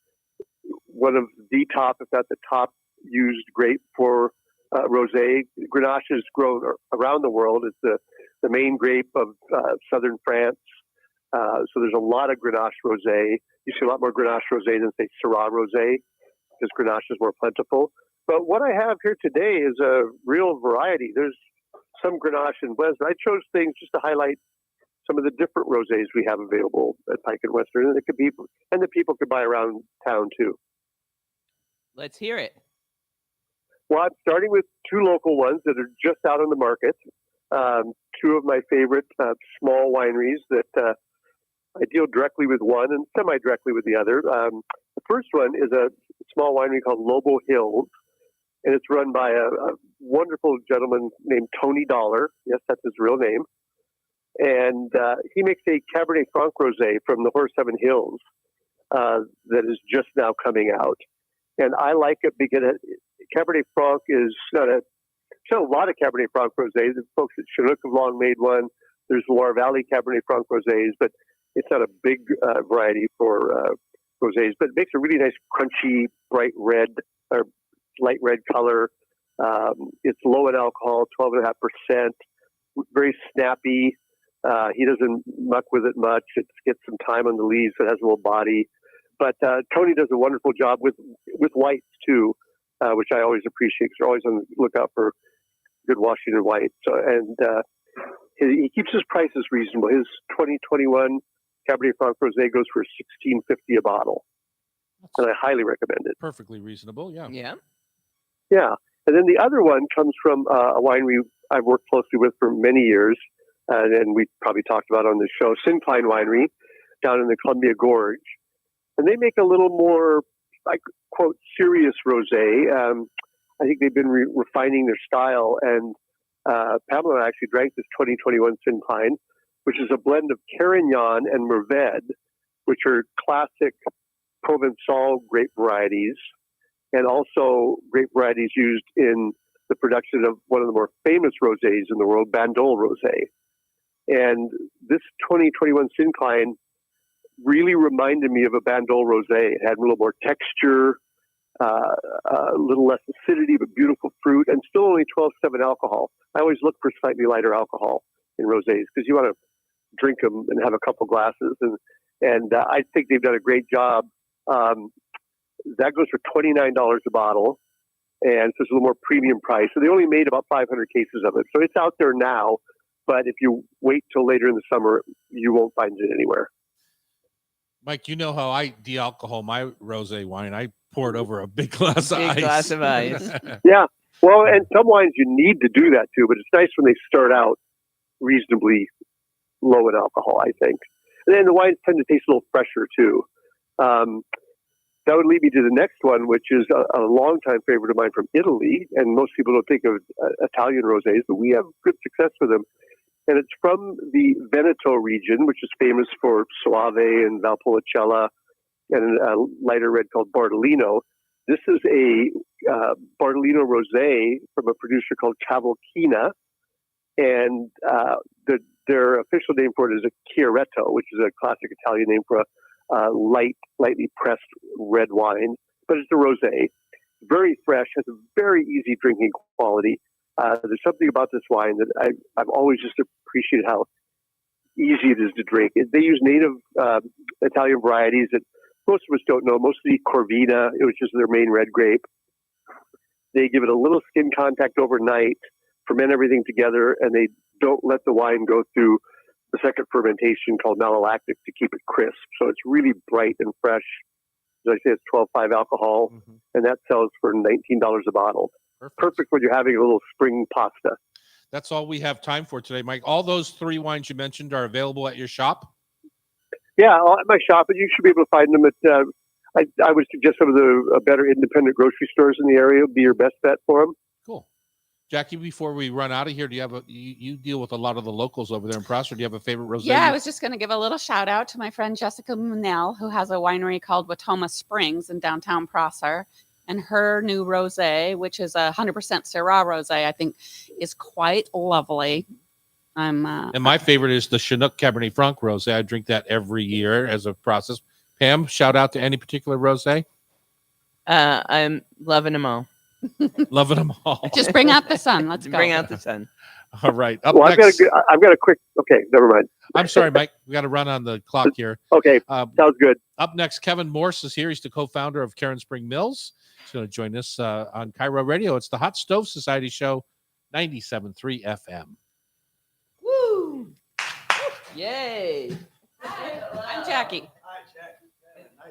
one of the top, if not the top, used grape for rosé. Grenache is grown around the world. It's the main grape of southern France. So there's a lot of Grenache rosé. You see a lot more Grenache rosé than, say, Syrah rosé, because Grenache is more plentiful. But what I have here today is a real variety. There's some Grenache and blends, but I chose things just to highlight some of the different rosés we have available at Pike and Western, and the people could buy around town too. Let's hear it. Well, I'm starting with two local ones that are just out on the market. Two of my favorite small wineries that I deal directly with one and semi-directly with the other. The first one is a small winery called Lobo Hills, and it's run by a wonderful gentleman named Tony Dollar. Yes, that's his real name. And he makes a Cabernet Franc rosé from the Horse Heaven Hills that is just now coming out. And I like it because Cabernet Franc is not a lot of Cabernet Franc rosés. The folks at Chinook have long made one. There's Loire Valley Cabernet Franc rosés, but it's not a big variety for rosés. But it makes a really nice, crunchy, bright red or light red color. It's low in alcohol, 12.5%. Very snappy. He doesn't muck with it much. It gets some time on the leaves. It has a little body. But Tony does a wonderful job with whites too, which I always appreciate because they're always on the lookout for good Washington white. So, and he keeps his prices reasonable. His 2021 Cabernet Franc Rosé goes for $16.50 a bottle, and I highly recommend it. Perfectly reasonable, yeah. Yeah. Yeah, and then the other one comes from a winery I've worked closely with for many years, and we probably talked about on this show, Syncline Winery, down in the Columbia Gorge. And they make a little more, quote, serious rosé. I think they've been refining their style. And Pamela actually drank this 2021 Syncline, which is a blend of Carignan and Mourvèdre, which are classic Provençal grape varieties, and also grape varieties used in the production of one of the more famous rosés in the world, Bandol Rosé. And this 2021 Syncline really reminded me of a Bandol Rosé. It had a little more texture, a little less acidity, but beautiful fruit, and still only 12.7 alcohol. I always look for slightly lighter alcohol in rosés because you want to drink them and have a couple glasses. And I think they've done a great job. That goes for $29 a bottle, and so it's a little more premium price. So they only made about 500 cases of it. So it's out there now, but if you wait till later in the summer, you won't find it anywhere. Mike, you know how I de-alcohol my rosé wine. I pour it over a big glass of ice. Big glass of ice. Yeah. Well, and some wines you need to do that too, but it's nice when they start out reasonably low in alcohol, I think. And then the wines tend to taste a little fresher too. That would lead me to the next one, which is a longtime favorite of mine from Italy. And most people don't think of Italian rosés, but we have good success with them. And it's from the Veneto region, which is famous for Soave and Valpolicella, and a lighter red called Bardolino. This is a Bardolino rosé from a producer called Cavalchina, and their official name for it is a Chiaretto, which is a classic Italian name for a lightly pressed red wine. But it's a rosé, very fresh, has a very easy drinking quality. There's something about this wine that I've always just appreciated how easy it is to drink. They use native Italian varieties that most of us don't know, mostly Corvina, which is their main red grape. They give it a little skin contact overnight, ferment everything together, and they don't let the wine go through the second fermentation called malolactic to keep it crisp. So it's really bright and fresh. As I say, it's 12.5 alcohol, and that sells for $19 a bottle. Perfect when you're having a little spring pasta. That's all we have time for today, Mike. All those three wines you mentioned are available at your shop? Yeah, at my shop, and you should be able to find them at, I would suggest some of the better independent grocery stores in the area would be your best bet for them. Cool. Jackie, before we run out of here, do you have you deal with a lot of the locals over there in Prosser? Do you have a favorite rosé? Yeah, I was just going to give a little shout out to my friend Jessica Munell, who has a winery called Watoma Springs in downtown Prosser. And her new rosé, which is a 100% Syrah rosé, I think is quite lovely. And my favorite is the Chinook Cabernet Franc rosé. I drink that every year as a process. Pam, shout out to any particular rosé? I'm loving them all. Loving them all. Just bring out the sun. Let's go. Bring out the sun. All right. Up Well, next. I've got a quick. Okay, never mind. I'm sorry, Mike. We got to run on the clock here. Okay, sounds good. Up next, Kevin Morse is here. He's the co-founder of Cairnspring Mills. He's going to join us on Cairo Radio. It's the Hot Stove Society Show, 97.3 FM. Woo! Yay! I'm Jackie. Hi, Jackie.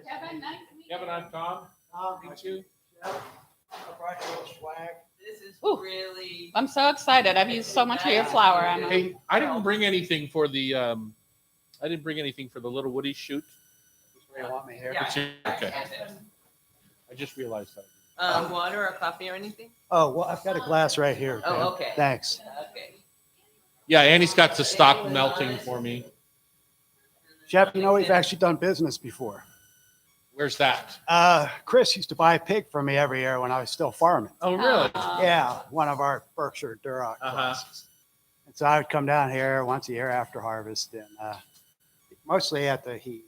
Kevin, nice to meet you. Kevin, I'm Tom. Meet you. I brought you a little swag. This is Ooh. really. I'm so excited. I've used so much of your flour, Emma. Hey, I didn't bring anything for the Little Woody shoot. You want me here? Okay. I just realized that. Water or coffee or anything? Oh, well, I've got a glass right here. Oh, Pam. okay. Thanks. Okay. Yeah, Annie's got to stop melting for me. Jeff, you know, we've actually done business before. Where's that? Chris used to buy a pig from me every year when I was still farming. Oh, really? Yeah, one of our Berkshire Duroc classes. And so I would come down here once a year after harvest, and mostly he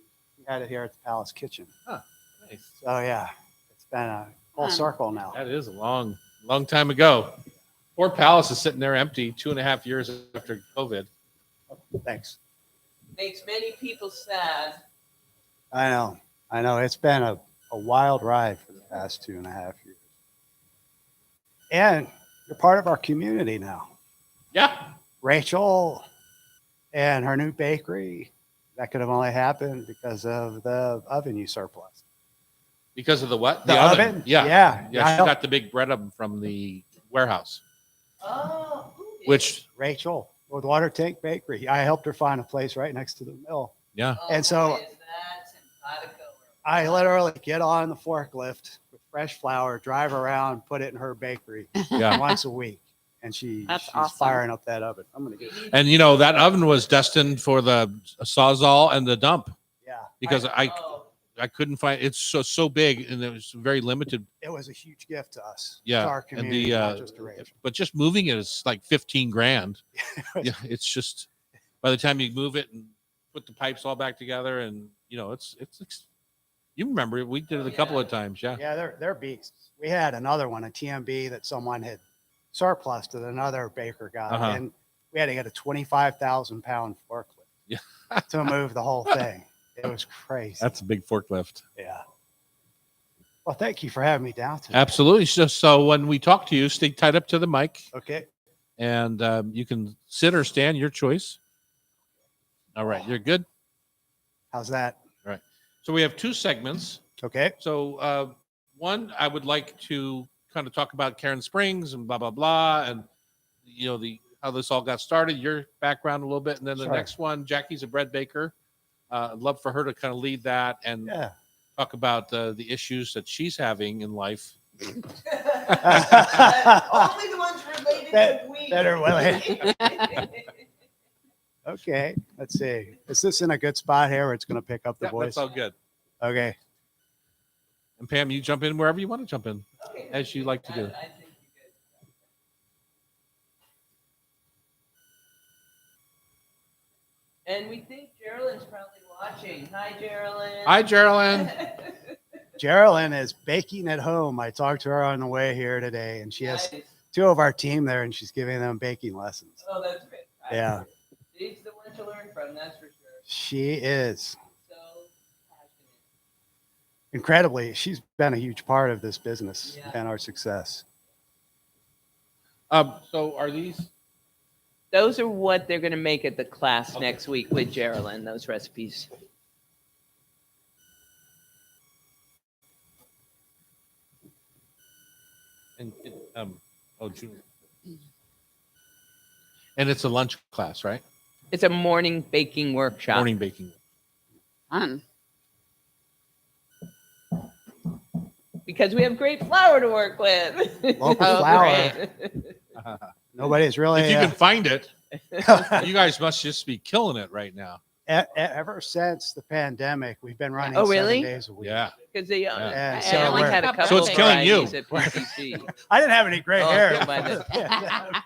had it here at the Palace Kitchen. Nice. So yeah, it's been a full circle now. That is a long time ago. Poor Palace is sitting there empty 2.5 years after COVID. Thanks. Makes many people sad. I know. It's been a wild ride for the past 2.5 years. And you're part of our community now. Yeah. Rachel and her new bakery, that could have only happened because of the oven you surplus. Because of the what? The oven? Yeah. Yeah. Yeah, she got the big bread oven from the warehouse. Oh. Which, Rachel with Water Tank Bakery. I helped her find a place right next to the mill. yeah. And so I literally get on the forklift with fresh flour, drive around, put it in her bakery Yeah. once a week. And she's awesome. firing up that oven. I'm going to get it. And that oven was destined for the Sawzall and the dump Yeah. because I couldn't find it's so big and it was very limited. It was a huge gift to us. Yeah. To our And community, not just to Rachel. but just moving it is like 15 grand. Yeah. It's just by the time you move it and put the pipes all back together and it's you remember we did it a couple of times. Yeah. Yeah, they're beasts. We had another one, a TMB that someone had surplus that another baker got, and we had to get a 25,000 pound forklift to move the whole thing. It was crazy. That's a big forklift. Yeah. Well, thank you for having me down today. Absolutely. So when we talk to you, stay tied up to the mic, Okay. and you can sit or stand, your choice. All right, you're good. How's that? All right. So we have two segments. Okay. So one, I would like to kind of talk about Cairn Springs and blah blah blah, and how this all got started, your background a little bit, and then the Sure. next one, Jackie's a bread baker. I'd love for her to kind of lead that and talk about the issues that she's having in life. Only the ones related to wheat. Better Willie. Okay. Let's see. Is this in a good spot here where it's going to pick up the Yeah, voice? that's all good. Okay. And Pam, you jump in wherever you want to jump in, as you like to do. I think you guys. And we think Geraldine's probably watching. Hi, Geraldine. Hi, Geraldine. Geraldine is baking at home. I talked to her on the way here today, and she has Nice. 2 of our team there, and she's giving them baking lessons. Oh, that's great. Yeah. She's the one to learn from, that's for sure. She is. So passionate. Incredibly, she's been a huge part of this business Yeah. and our success. So are these? Those are what they're going to make at the class next week with Geraldine, those recipes. And June. And it's a lunch class, right? It's a morning baking workshop. Morning baking. Fun. Because we have great flour to work with. Local Oh, flour. great. Nobody's really. If you can find it, you guys must just be killing it right now. Ever since the pandemic, we've been running Oh, really? 7 days a week. Yeah. Because they, And I they so only we're- had a So couple it's killing you. varieties at PCC. I didn't have any gray Oh, hair. so by the- Yeah.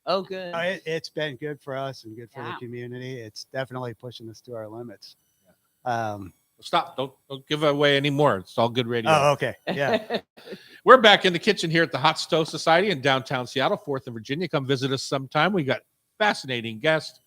Oh, good. It's been good for us and good for Yeah. the community. It's definitely pushing us to our limits. Stop. Don't give away any more. It's all good radio. Oh, okay. Yeah. We're back in the kitchen here at the Hot Stove Society in downtown Seattle, 4th and Virginia. Come visit us sometime. We got fascinating guests,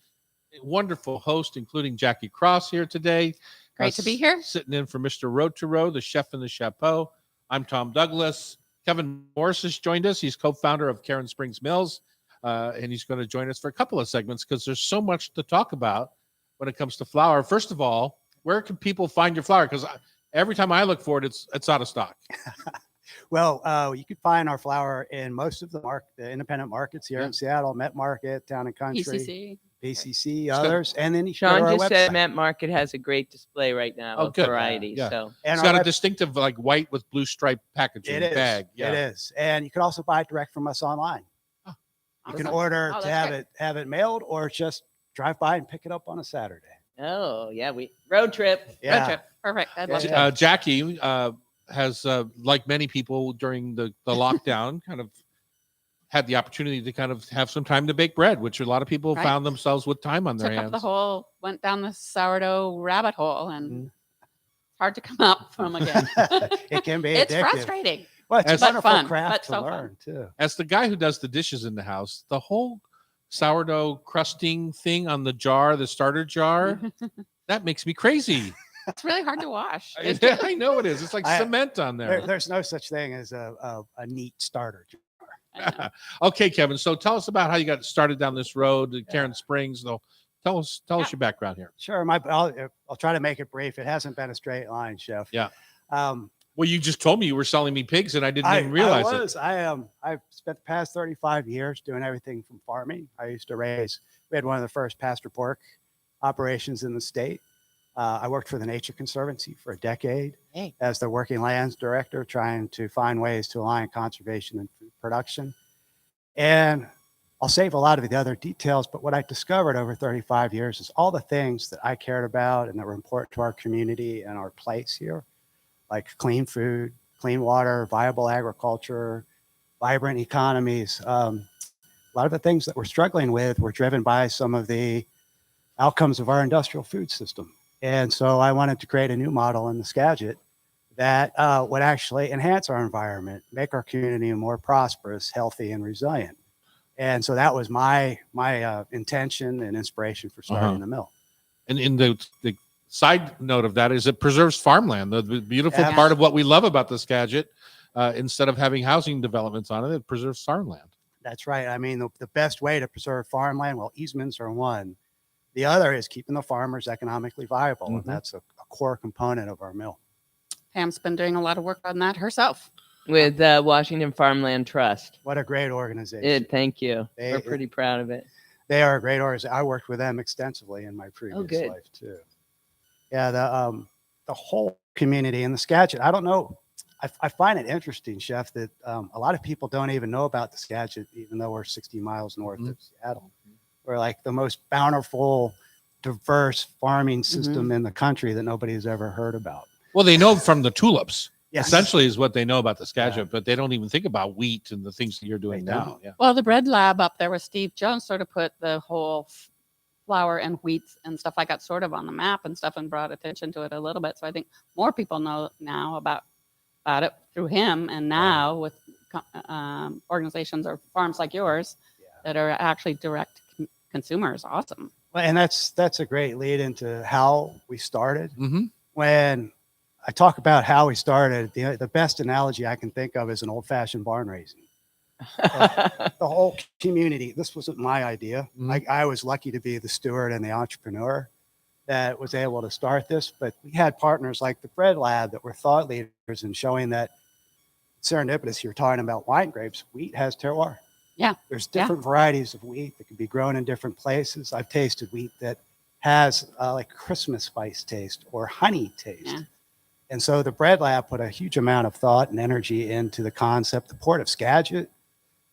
wonderful host, including Jackie Cross here today. Great to be here. Sitting in for Mr. Road to Road, the chef in the chapeau. I'm Tom Douglas. Kevin Morse has joined us. He's co-founder of Cairnspring Mills, and he's going to join us for a couple of segments because there's so much to talk about when it comes to flour. First of all, where can people find your flour? Because every time I look for it, it's out of stock. Well, you can find our flour in most of the independent markets here Yeah. in Seattle, Met Market, Town and Country, PCC. PCC, others, and then you can Sean go to our just said website. Met Market has a great display right now Oh, of good. varieties. Yeah. So And It's our got a web- distinctive like white with blue stripe packaging It is. bag. Yeah. It is. And you can also buy it direct from us online. You can Awesome. order Oh, to that's have it mailed or just drive by and pick it up on a Saturday. oh yeah, we road trip. Yeah. Road trip. Perfect. I'd love Yeah. to. Jackie has, like many people during the lockdown, kind of had the opportunity to kind of have some time to bake bread, which a lot of people Right. found themselves with time on their Took up hands. the whole, went down the sourdough rabbit hole, and Mhm. it's hard to come up from again. It can be It's addictive. frustrating. Well, it's As- a But wonderful fun, craft but to so fun. learn too. As the guy who does the dishes in the house, the whole sourdough crusting thing on the jar, the starter jar, that makes me crazy. It's really hard to wash. I know it is. It's like I- cement on there. There's no such thing as a neat starter. I know. Okay, Kevin. So tell us about how you got started down this road to Karen Springs. Though, tell us your background here. Sure, I'll try to make it brief. It hasn't been a straight line, Chef. Yeah. Um, Well, you just told me you were selling me pigs, and I didn't even realize it. I've spent the past 35 years doing everything from farming. I used to we had one of the first pasture pork operations in the state. I worked for the Nature Conservancy for a decade as the working lands director, trying to find ways to align conservation and food production. And I'll save a lot of the other details, but what I discovered over 35 years is all the things that I cared about and that were important to our community and our place here, like clean food, clean water, viable agriculture, vibrant economies. A lot of the things that we're struggling with were driven by some of the outcomes of our industrial food system. And so I wanted to create a new model in the Skagit that would actually enhance our environment, make our community more prosperous, healthy, and resilient. And so that was my intention and inspiration for starting the mill. And in the side note of that is it preserves farmland. The beautiful Yeah. part of what we love about the Skagit, instead of having housing developments on it, it preserves farmland. That's right. I mean, the best way to preserve farmland, well, easements are one. The other is keeping the farmers economically viable, Mhm. and that's a core component of our mill. Pam's been doing a lot of work on that herself. With Washington Farmland Trust. What a great organization. Thank you. They- We're pretty proud of it. They are a great organization. I worked with them extensively in my previous good. life too. Yeah, the whole community in the Skagit. I don't know. I find it interesting, Chef, that a lot of people don't even know about the Skagit, even though we're 60 miles north of Seattle. We're like the most bountiful, diverse farming system in the country that nobody's ever heard about. Well, they know from the tulips. Yes. Essentially is what they know about the Skagit, but they don't even think about wheat and the things that you're doing They now. don't. Yeah. Well, the bread lab up there with Steve Jones sort of put the whole flour and wheat and stuff like that sort of on the map and stuff and brought attention to it a little bit. So I think more people know now about it through him. And now with organizations or farms like yours that are actually direct consumers. Awesome. Well, and that's a great lead into how we started. Mhm. When I talk about how we started, the best analogy I can think of is an old-fashioned barn raising. The whole community, this wasn't my idea. I was lucky to be the steward and the entrepreneur that was able to start this, but we had partners like the Bread Lab that were thought leaders in showing that serendipitous, you're talking about wine grapes, wheat has terroir. Yeah. There's different varieties of wheat that can be grown in different places. I've tasted wheat that has like Christmas spice taste or honey taste. Yeah. And so the Bread Lab put a huge amount of thought and energy into the concept. The Port of Skagit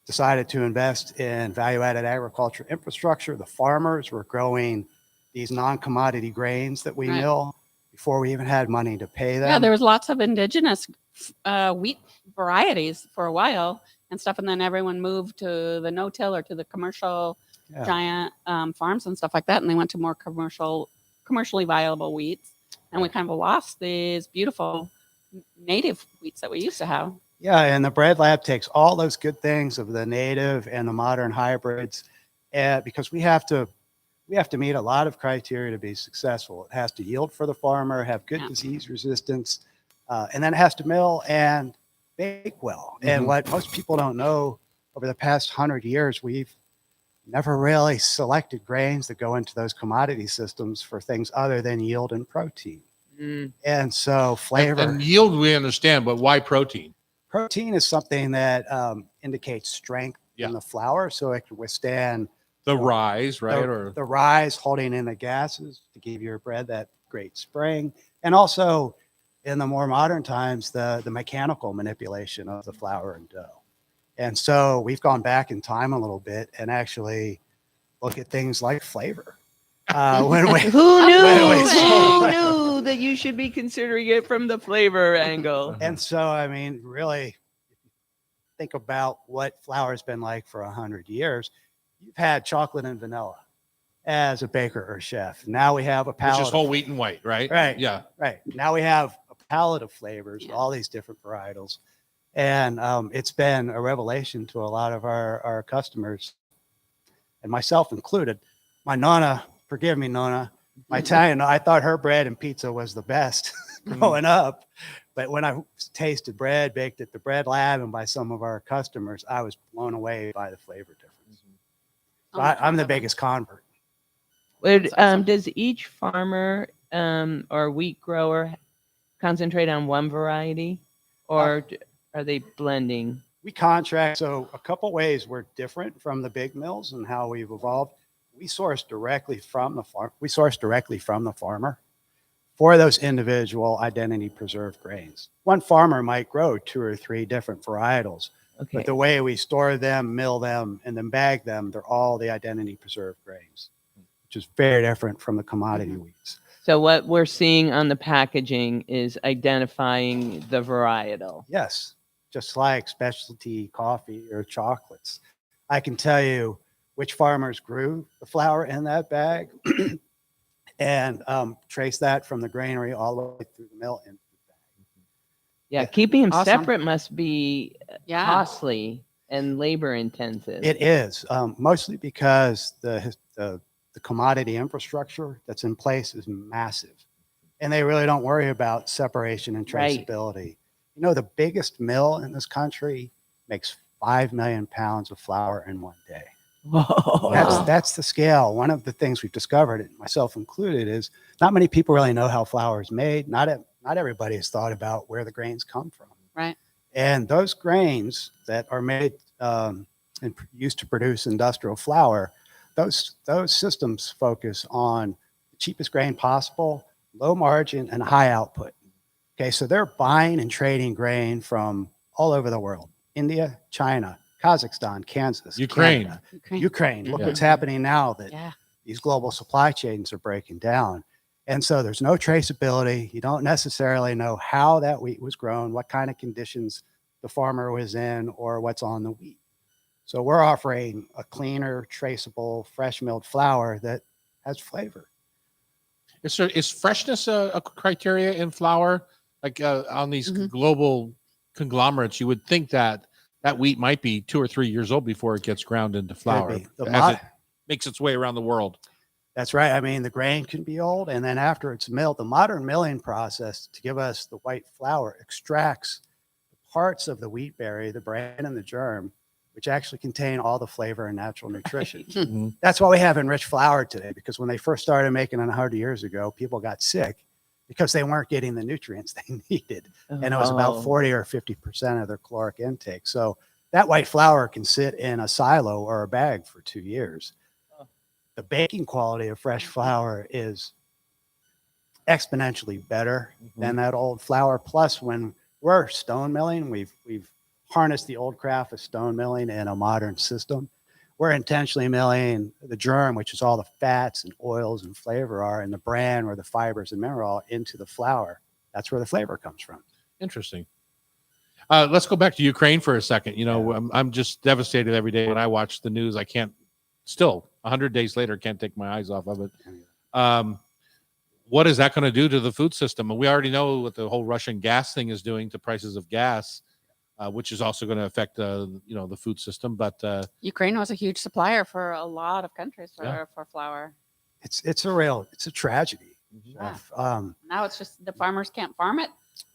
decided to invest in value-added agriculture infrastructure. The farmers were growing these non-commodity grains that we Right. mill before we even had money to pay them. Yeah, there was lots of indigenous wheat varieties for a while and stuff, and then everyone moved to the no-till or to the commercial Yeah. giant farms and stuff like that, and they went to more commercially viable wheats, and we kind of lost these beautiful native wheats that we used to have. Yeah, and the Bread Lab takes all those good things of the native and the modern hybrids, because we have to meet a lot of criteria to be successful. It has to yield for the farmer, have good Yeah. disease resistance, and then it has to mill and bake well. And what most people don't know, over the past 100 years, we've never really selected grains that go into those commodity systems for things other than yield and protein. And so flavor. And yield we understand, but why protein? Protein is something that indicates strength Yeah. in the flour, so it can withstand The rise, right? Or the rise, holding in the gases to give your bread that great spring, and also in the more modern times, the mechanical manipulation of the flour and dough. And so we've gone back in time a little bit and actually look at things like flavor. When we, Who knew? when we- Who knew that you should be considering it from the flavor angle? And so, I mean, really, think about what flour's been like for 100 years. You've had chocolate and vanilla as a baker or chef. Now we have a which palette. is whole wheat and white, right? Right. Yeah. Right. Now we have a palette of flavors, Yeah. all these different varietals. And it's been a revelation to a lot of our customers, and myself included. My Nonna, forgive me, Nonna, my Italian, I thought her bread and pizza was the best growing up. But when I tasted bread baked at the Bread Lab and by some of our customers, I was blown away by the flavor difference. So I'm the biggest convert. Would, That's awesome. does each farmer or wheat grower concentrate on one variety, or are they blending? We contract, so a couple ways we're different from the big mills and how we've evolved. We source directly from the farm. We source directly from the farmer for those individual identity preserved grains. One farmer might grow 2 or 3 different varietals, Okay. but the way we store them, mill them, and then bag them, they're all the identity preserved grains, which is very different from the commodity wheats. So what we're seeing on the packaging is identifying the varietal. Yes, just like specialty coffee or chocolates. I can tell you which farmers grew the flour in that bag and trace that from the granary all the way through the mill into the bag. Yeah, keeping them Awesome. separate must be Yeah. costly and labor intensive. It is mostly because the commodity infrastructure that's in place is massive, and they really don't worry about separation and Right. traceability. You know, the biggest mill in this country makes 5 million pounds of flour in one day. Whoa. That's the scale. One of the things we've discovered, myself included, is not many people really know how flour is made. Not everybody has thought about where the grains come from. Right. And those grains that are made and used to produce industrial flour, those systems focus on the cheapest grain possible, low margin, and high output. Okay, so they're buying and trading grain from all over the world: India, China, Kazakhstan, Kansas, Ukraine. Canada, Okay. Ukraine. Look Yeah. what's happening now that Yeah. these global supply chains are breaking down. And so there's no traceability. You don't necessarily know how that wheat was grown, what kind of conditions the farmer was in, or what's on the wheat. So we're offering a cleaner, traceable, fresh milled flour that has flavor. Is freshness a criteria in flour? Like on these global conglomerates, you would think that wheat might be 2 or 3 years old before it gets ground into flour be. The as it makes its way around the world. That's right. I mean, the grain can be old, and then after it's milled, the modern milling process to give us the white flour extracts parts of the wheat berry, the bran and the germ, which actually contain all the flavor and natural nutrition. Mhm. That's why we have enriched flour today, because when they first started making it 100 years ago, people got sick because they weren't getting the nutrients they needed. And it was about 40 or 50% of their caloric intake. So that white flour can sit in a silo or a bag for 2 years. The baking quality of fresh flour is exponentially better than that old flour. Plus, when we're stone milling, we've harness the old craft of stone milling in a modern system. We're intentionally milling the germ, which is all the fats and oils and flavor are, and the bran where the fibers and mineral into the flour. That's where the flavor comes from. Interesting. Let's go back to Ukraine for a second. You know, I'm just devastated every day when I watch the news. I can't, still 100 days later, can't take my eyes off of it. What is that going to do to the food system? And we already know what the whole Russian gas thing is doing to prices of gas, which is also going to affect, you know, the food system. But Ukraine was a huge supplier for a lot of countries for flour. It's a tragedy. Yeah. Now it's just the farmers can't farm it.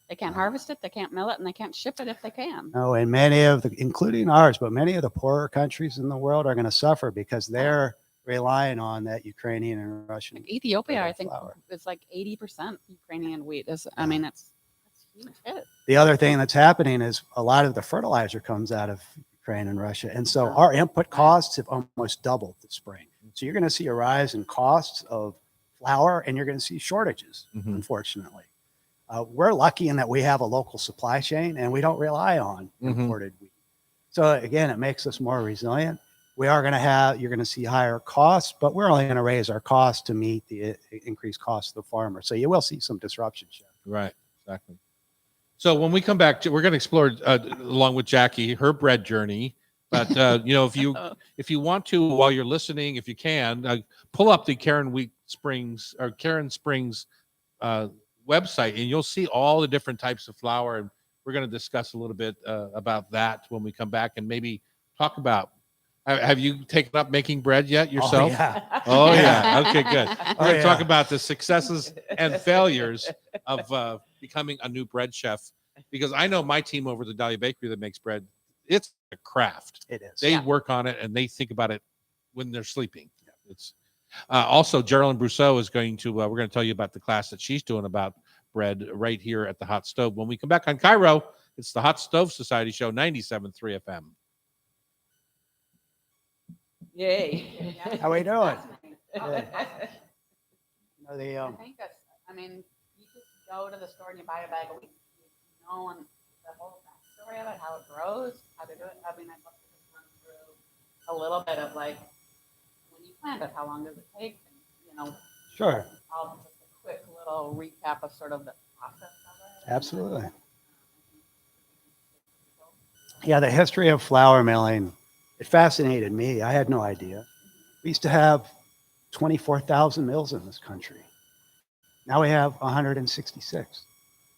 They can't harvest it, they can't mill it, and they can't ship it if they can. No, and many of the, including ours, but many of the poorer countries in the world are going to suffer because they're relying on that Ukrainian and Russian. Like Ethiopia, I think, flour. it's like 80% Ukrainian wheat. I mean, that's a huge hit. The other thing that's happening is a lot of the fertilizer comes out of Ukraine and Russia. And so our input costs have almost doubled this spring. So you're going to see a rise in costs of flour and you're going to see shortages, unfortunately. We're lucky in that we have a local supply chain and we don't rely on imported wheat. So again, it makes us more resilient. We are going to have, you're going to see higher costs, but we're only going to raise our costs to meet the increased cost of the farmer. So you will see some disruption. Right, exactly. So when we come back, we're going to explore along with Jackie her bread journey. But you know, if you want to, while you're listening, if you can, pull up the Cairnspring website, and you'll see all the different types of flour. And we're going to discuss a little bit about that when we come back, and maybe talk about. Have you taken up making bread yet yourself? Oh, yeah. Oh, yeah. Okay, good. We're going to talk yeah. about the successes and failures of becoming a new bread chef, because I know my team over at the Dahlia Bakery that makes bread, it's a craft. It is. They work on it and they think about it when they're sleeping. It's also Geraldine Brousseau is going to, we're going to tell you about the class that she's doing about bread right here at the Hot Stove. When we come back on Cairo, it's the Hot Stove Society Show, 97.3 FM. Yay. How we doing? I The, think that's, I mean, you just go to the store and you buy a bag of wheat. You know, and the whole backstory of it, how it grows, how to do it. I mean, I'd love to just run through a little bit of like, when you plant it, how long does it take? And, you know, Sure. I'll just a quick little recap of sort of the process of it. Absolutely. Yeah, the history of flour milling, it fascinated me. I had no idea. We used to have 24,000 mills in this country. Now we have 166.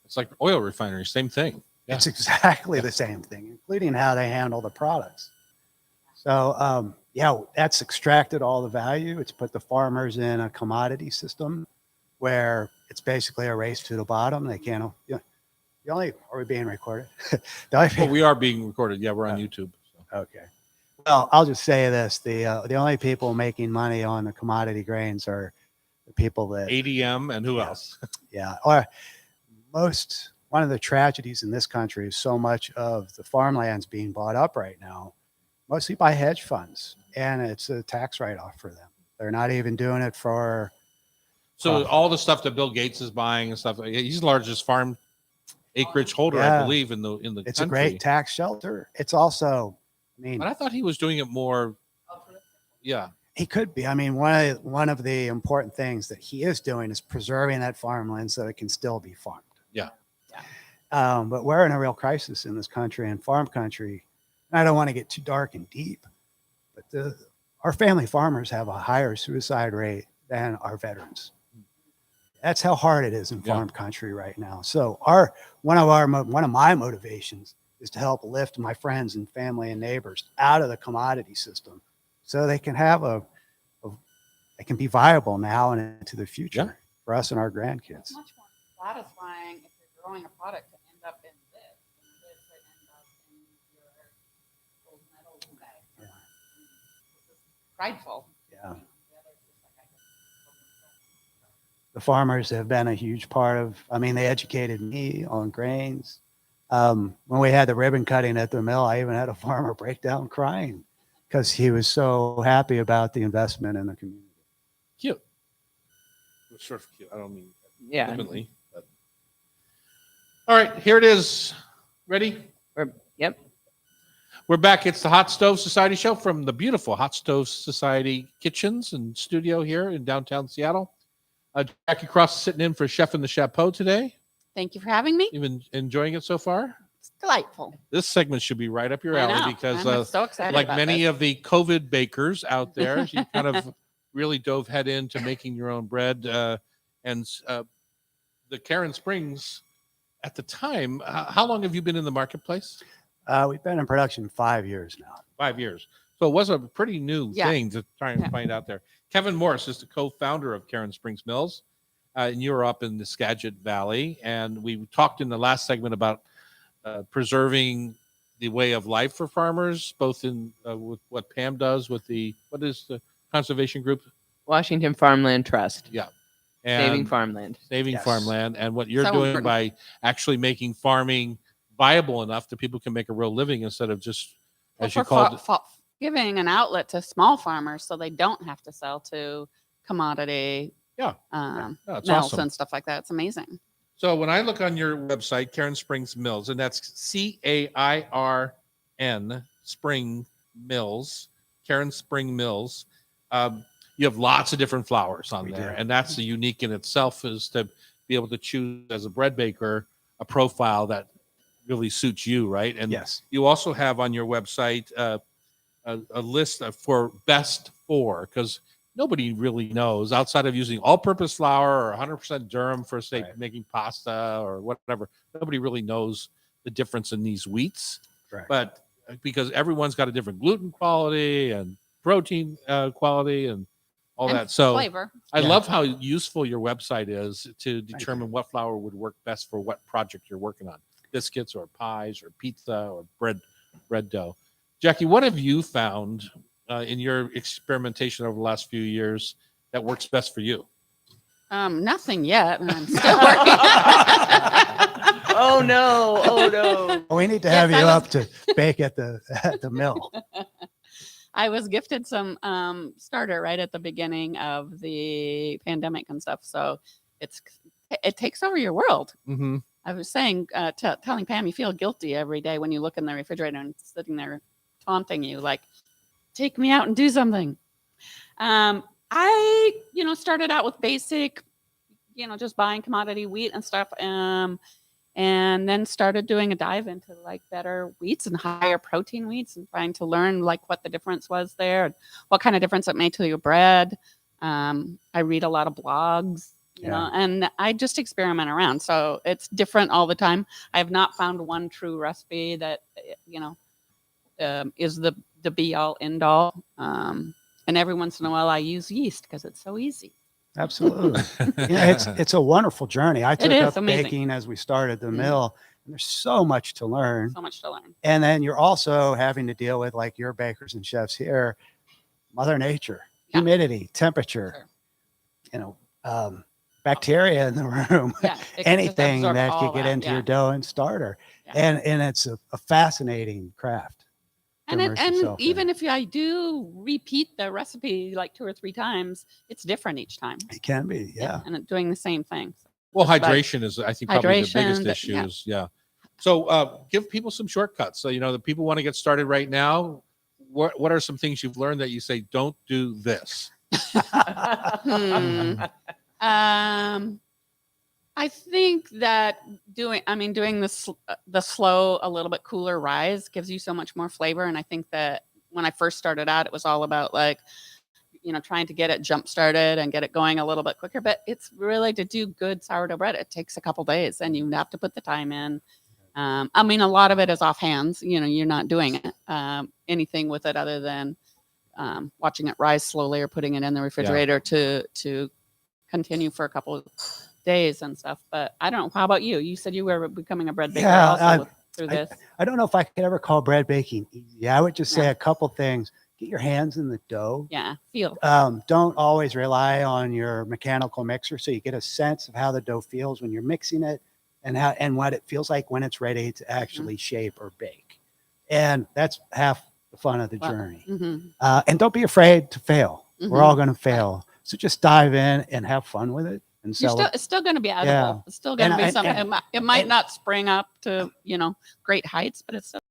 It's like oil refinery, same thing. Yeah. It's exactly the same thing, including how they handle the products. So, yeah, that's extracted all the value. It's put the farmers in a commodity system where it's basically a race to the bottom. They can't, are we being recorded? Well, we are being recorded. Yeah, we're on YouTube. So. Okay. Well, I'll just say this. The only people making money on the commodity grains are the people that ADM and who else? Yeah. Or one of the tragedies in this country is so much of the farmland's being bought up right now, mostly by hedge funds, and it's a tax write-off for them. They're not even doing it for. So all the stuff that Bill Gates is buying and stuff, he's the largest farm acreage holder, I believe, in the It's country. a great tax shelter. It's also, I mean, but I thought he was doing it more. Yeah. He could be. I mean, one of the important things that he is doing is preserving that farmland so it can still be farmed. Yeah. But we're in a real crisis in this country and farm country. And I don't want to get too dark and deep, but our family farmers have a higher suicide rate than our veterans. That's how hard it is in farm country right now. So one of my motivations is to help lift my friends and family and neighbors out of the commodity system, so they can have they can be viable now and into the future for us and our grandkids. It's much more satisfying if you're growing a product to end up in this than it is to end up in your gold medal bag. Yeah. This is prideful. Yeah. The farmers have been a huge part of, they educated me on grains. When we had the ribbon cutting at the mill, I even had a farmer break down crying because he was so happy about the investment in the community. Cute. It's sort of cute. I don't mean intimately. But. All right, here it is. Ready? Yep. We're back. It's the Hot Stove Society show from the beautiful Hot Stove Society kitchens and studio here in downtown Seattle. Jackie Cross is sitting in for Chef in the Chapeau today. Thank you for having me. You've been enjoying it so far? It's delightful. This segment should be right up your I alley know. because I'm so excited like about many this. of the COVID bakers out there, you kind of really dove head into making your own bread. And the Karen Springs, at the time, how long have you been in the marketplace? We've been in production 5 years now. 5 years. So it was a pretty new Yeah. thing to try and find out there. Kevin Morse is the co-founder of Cairnspring Mills, and you're up in the Skagit Valley. And we talked in the last segment about preserving the way of life for farmers, both in with what Pam does with what is the conservation group? Washington Farmland Trust. Yeah. Saving And farmland. saving Yes. farmland, and what you're So doing important. by actually making farming viable enough that people can make a real living instead of just, as you called it. Giving an outlet to small farmers so they don't have to sell to commodity Yeah. mills it's awesome. and stuff like that. It's amazing. So when I look on your website, Cairnspring Mills, and that's CAIRN Spring Mills, Cairnspring Mills, you have lots of different flours on We there. do. And that's the unique in itself, is to be able to choose as a bread baker a profile that really suits you, right? And Yes. you also have on your website a list for best four, because nobody really knows outside of using all-purpose flour or 100% durum for, say, Right. making pasta or whatever. Nobody really knows the difference in these wheats. Correct. But because everyone's got a different gluten quality and protein quality and all And that. So flavor. I Yeah. love how useful your website is to determine what flour would work best for what project you're working on. Biscuits or pies or pizza or bread dough. Jackie, what have you found in your experimentation over the last few years that works best for you? Nothing yet, and I'm still working. Oh no! Oh no! We need to Yes, have you I was- up to bake at the mill. I was gifted some starter right at the beginning of the pandemic and stuff, so it takes over your world. Mm-hmm. I was saying, telling Pam, you feel guilty every day when you look in the refrigerator and it's sitting there taunting you, like, take me out and do something. I, started out with basic, just buying commodity wheat and stuff. And then started doing a dive into like better wheats and higher protein wheats and trying to learn like what the difference was there and what kind of difference it made to your bread. I read a lot of blogs, and I just experiment around. So it's different all the time. I have not found one true recipe that, is the be all end all. And every once in a while I use yeast because it's so easy. Absolutely. It's a wonderful journey. I took is up amazing. baking as we started the Mhm. mill, and there's so much to learn. So much to learn. And then you're also having to deal with, like your bakers and chefs here, Mother Nature, Yeah. humidity, temperature, bacteria in the room, Yeah, it can just anything absorb that all could get that, into yeah. your dough and starter. Yeah. And it's a fascinating craft. to And immerse yourself in. even if I do repeat the recipe like 2 or 3 times, it's different each time. It can be, yeah. And doing the same thing. Well, Just about hydration is, I think, probably the biggest hydration, issues. Yeah. So give people some shortcuts. So, the people want to get started right now. What are some things you've learned that you say, don't do this? Hmm. I think that doing the slow, a little bit cooler rise gives you so much more flavor. And I think that when I first started out, it was all about trying to get it jump started and get it going a little bit quicker. But it's really, to do good sourdough bread, it takes a couple days and you have to put the time in. A lot of it is off hands. You're not doing it anything with it other than watching it rise slowly or putting it in the refrigerator to continue for a couple of days and stuff. But I don't know. How about you? You said you were becoming a bread baker through this. I don't know if I could ever call bread baking easy. I would just say a couple things. Get your hands in the dough. Yeah, feel. Don't always rely on your mechanical mixer, so you get a sense of how the dough feels when you're mixing it and what it feels like when it's ready to actually shape or bake. And that's half the fun of the journey. Mhm. And don't be afraid to fail. We're Mhm. all going to fail. So just dive in and have fun with it. And It's still going to be edible. Yeah. It's still going to And be I- something. and- It might not spring up to great heights, but it's still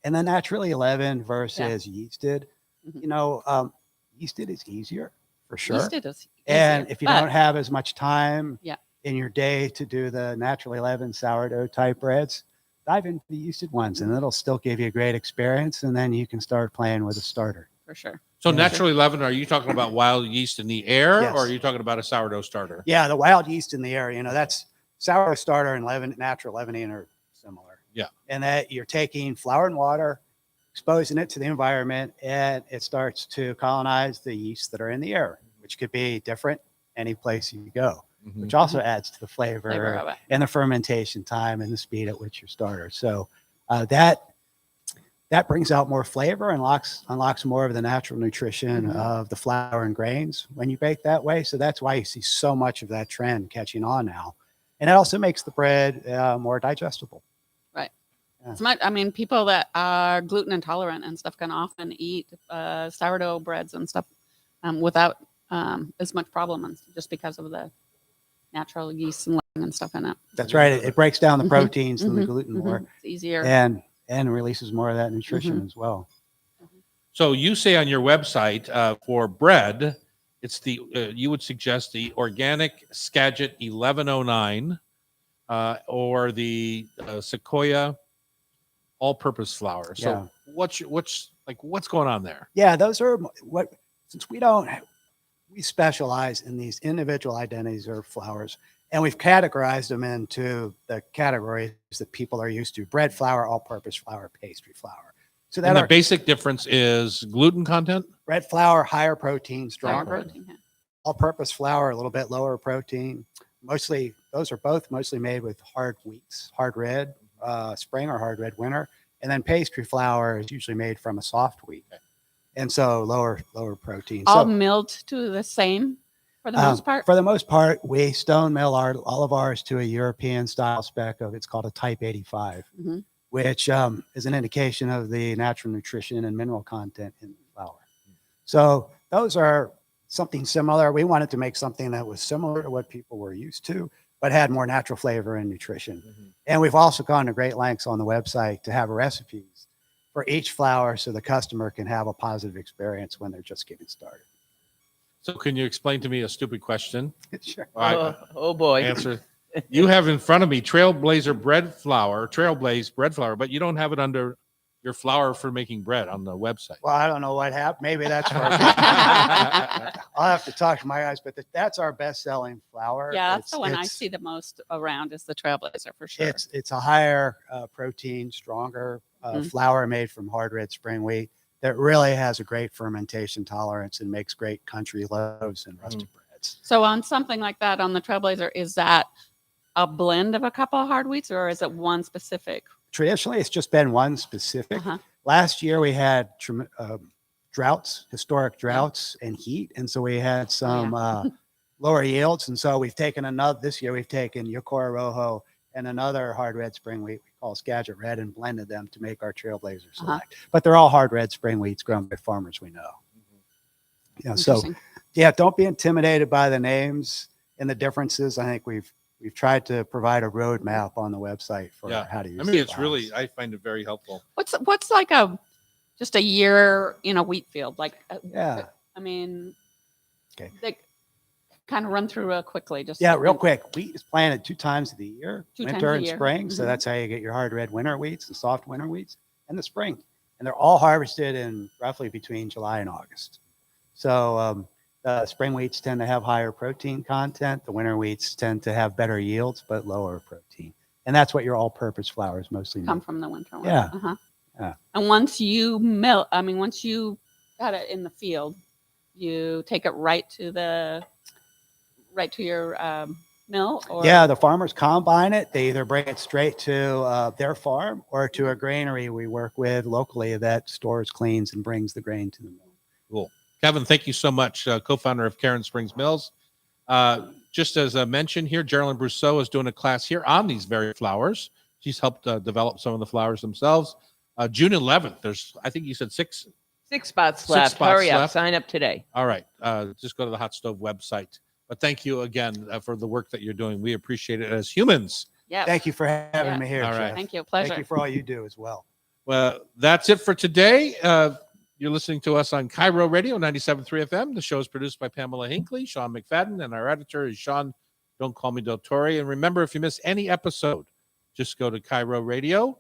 And the naturally leavened versus yeasted, Mhm. Yeasted is easier for sure. Yeasted is And easier, if you but- don't have as much time Yeah. in your day to do the naturally leavened sourdough type breads, dive into the yeasted ones and it'll still give you a great experience. And then you can start playing with a starter. for sure. So Yeah. naturally leavened, are you talking about wild yeast in the air Yes. or are you talking about a sourdough starter? Yeah, the wild yeast in the air, that's sourdough starter and natural leavening are similar. Yeah. And that you're taking flour and water, exposing it to the environment, and it starts to colonize the yeast that are in the air, which could be different any place you go, Mhm. which also adds to the flavor, Flavor of it. and the fermentation time and the speed at which your starter. So that brings out more flavor and unlocks more of the natural nutrition Mhm. of the flour and grains when you bake that way. So that's why you see so much of that trend catching on now. And it also makes the bread more digestible. Right. Yeah. It's much, I mean, people that are gluten intolerant and stuff can often eat sourdough breads and stuff without as much problem, and just because of the natural yeast and leaven and stuff in it. That's right. It breaks down the Mhm. proteins and the Mhm. gluten Mhm. more, It's easier. and releases more of that nutrition as well. So you say on your website for bread, it's the you would suggest the organic Skagit 1109 or the Sequoia all-purpose flour. So Yeah. what's going on there? Yeah, those are since we specialize in these individual identities or flours, and we've categorized them into the categories that people are used to: bread flour, all-purpose flour, pastry flour. So that And the our basic difference is gluten content. bread flour, higher protein, Higher stronger. protein, yeah. All-purpose flour, a little bit lower protein. Those are both mostly made with hard wheats, hard red spring or hard red winter. And then pastry flour is usually made from a soft wheat. And so lower protein. All So milled to the same for the most part. For the most part, we stone mill all of ours to a European style spec of, it's called a type 85, Mhm. which is an indication of the natural nutrition and mineral content in the flour. So those are something similar. We wanted to make something that was similar to what people were used to, but had more natural flavor and nutrition. And we've also gone to great lengths on the website to have recipes for each flour so the customer can have a positive experience when they're just getting started. So can you explain to me a stupid question? Sure. All right, Oh boy. answer. You have in front of me Trailblazer bread flour, Trailblaze bread flour, but you don't have it under your flour for making bread on the website. Well, I don't know what happened. Maybe that's for I'll have to talk to my guys, but that's our best-selling flour. Yeah, that's the one I It's- see the most around is the Trailblazer for sure. It's a higher protein, stronger Mhm. flour made from hard red spring wheat that really has a great fermentation tolerance and makes great country loaves and rustic breads. So on something like that on the Trailblazer, is that a blend of a couple of hard wheats or is it one specific? Traditionally, it's just been one specific. Uh-huh. Last year, we had droughts, historic droughts and heat. And so we had some lower yields. And so this year we've taken Yokora Rojo and another hard red spring wheat we call Skagit Red and blended them to make our Trailblazer Select. But they're all hard red spring wheats grown by farmers we know. So Interesting. yeah, don't be intimidated by the names and the differences. I think we've tried to provide a roadmap on the website for how to use. I mean, it's really, I find it very helpful. What's like just a year in a wheat field? Like, Yeah. I mean, Okay. they kind of run through real quickly. Just real quick. Wheat is planted 2 times of the year, Two times winter a and year. spring. So Mhm. that's how you get your hard red winter wheats and soft winter wheats in the spring. And they're all harvested in roughly between July and August. So the spring wheats tend to have higher protein content. The winter wheats tend to have better yields, but lower protein. And that's what your all-purpose flours mostly come make. from the winter one. Yeah. Uh-huh. Yeah. And once you once you got it in the field, you take it right to your mill or Yeah, the farmers combine it. They either bring it straight to their farm or to a granary we work with locally that stores, cleans, and brings the grain to the mill. Cool. Kevin, thank you so much, co-founder of Cairnspring Mills. Just as I mentioned here, Geraldine Brousseau is doing a class here on these very flowers. She's helped develop some of the flowers themselves. June 11th, there's, I think you said 6 spots 6 left. spots Hurry up. left. Sign up today. All right. Just go to the Hot Stove website. But thank you again for the work that you're doing. We appreciate it as humans. yeah. Thank you for having Yeah. me here. All right. Jeff. Thank you. Pleasure. Thank you for all you do as well. Well, that's it for today. You're listening to us on Cairo Radio 97.3 FM. The show is produced by Pamela Hinckley, Sean McFadden, and our editor is Sean, don't call me Del Torre. And remember, if you miss any episode, just go to Cairo Radio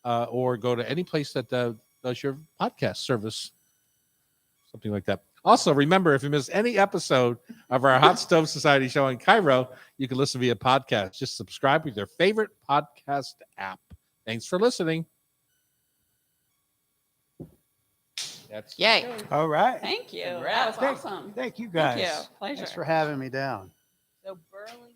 or go to any place that does your podcast service, something like that. Also, remember, if you miss any episode of our Hot Stove Society show in Cairo, you can listen via podcast. Just subscribe with your favorite podcast app. Thanks for listening. That's Yay. All right. Thank you. That Congrats. was awesome. Thank you Thank guys. you. Pleasure. Thanks for having me down. So Burlington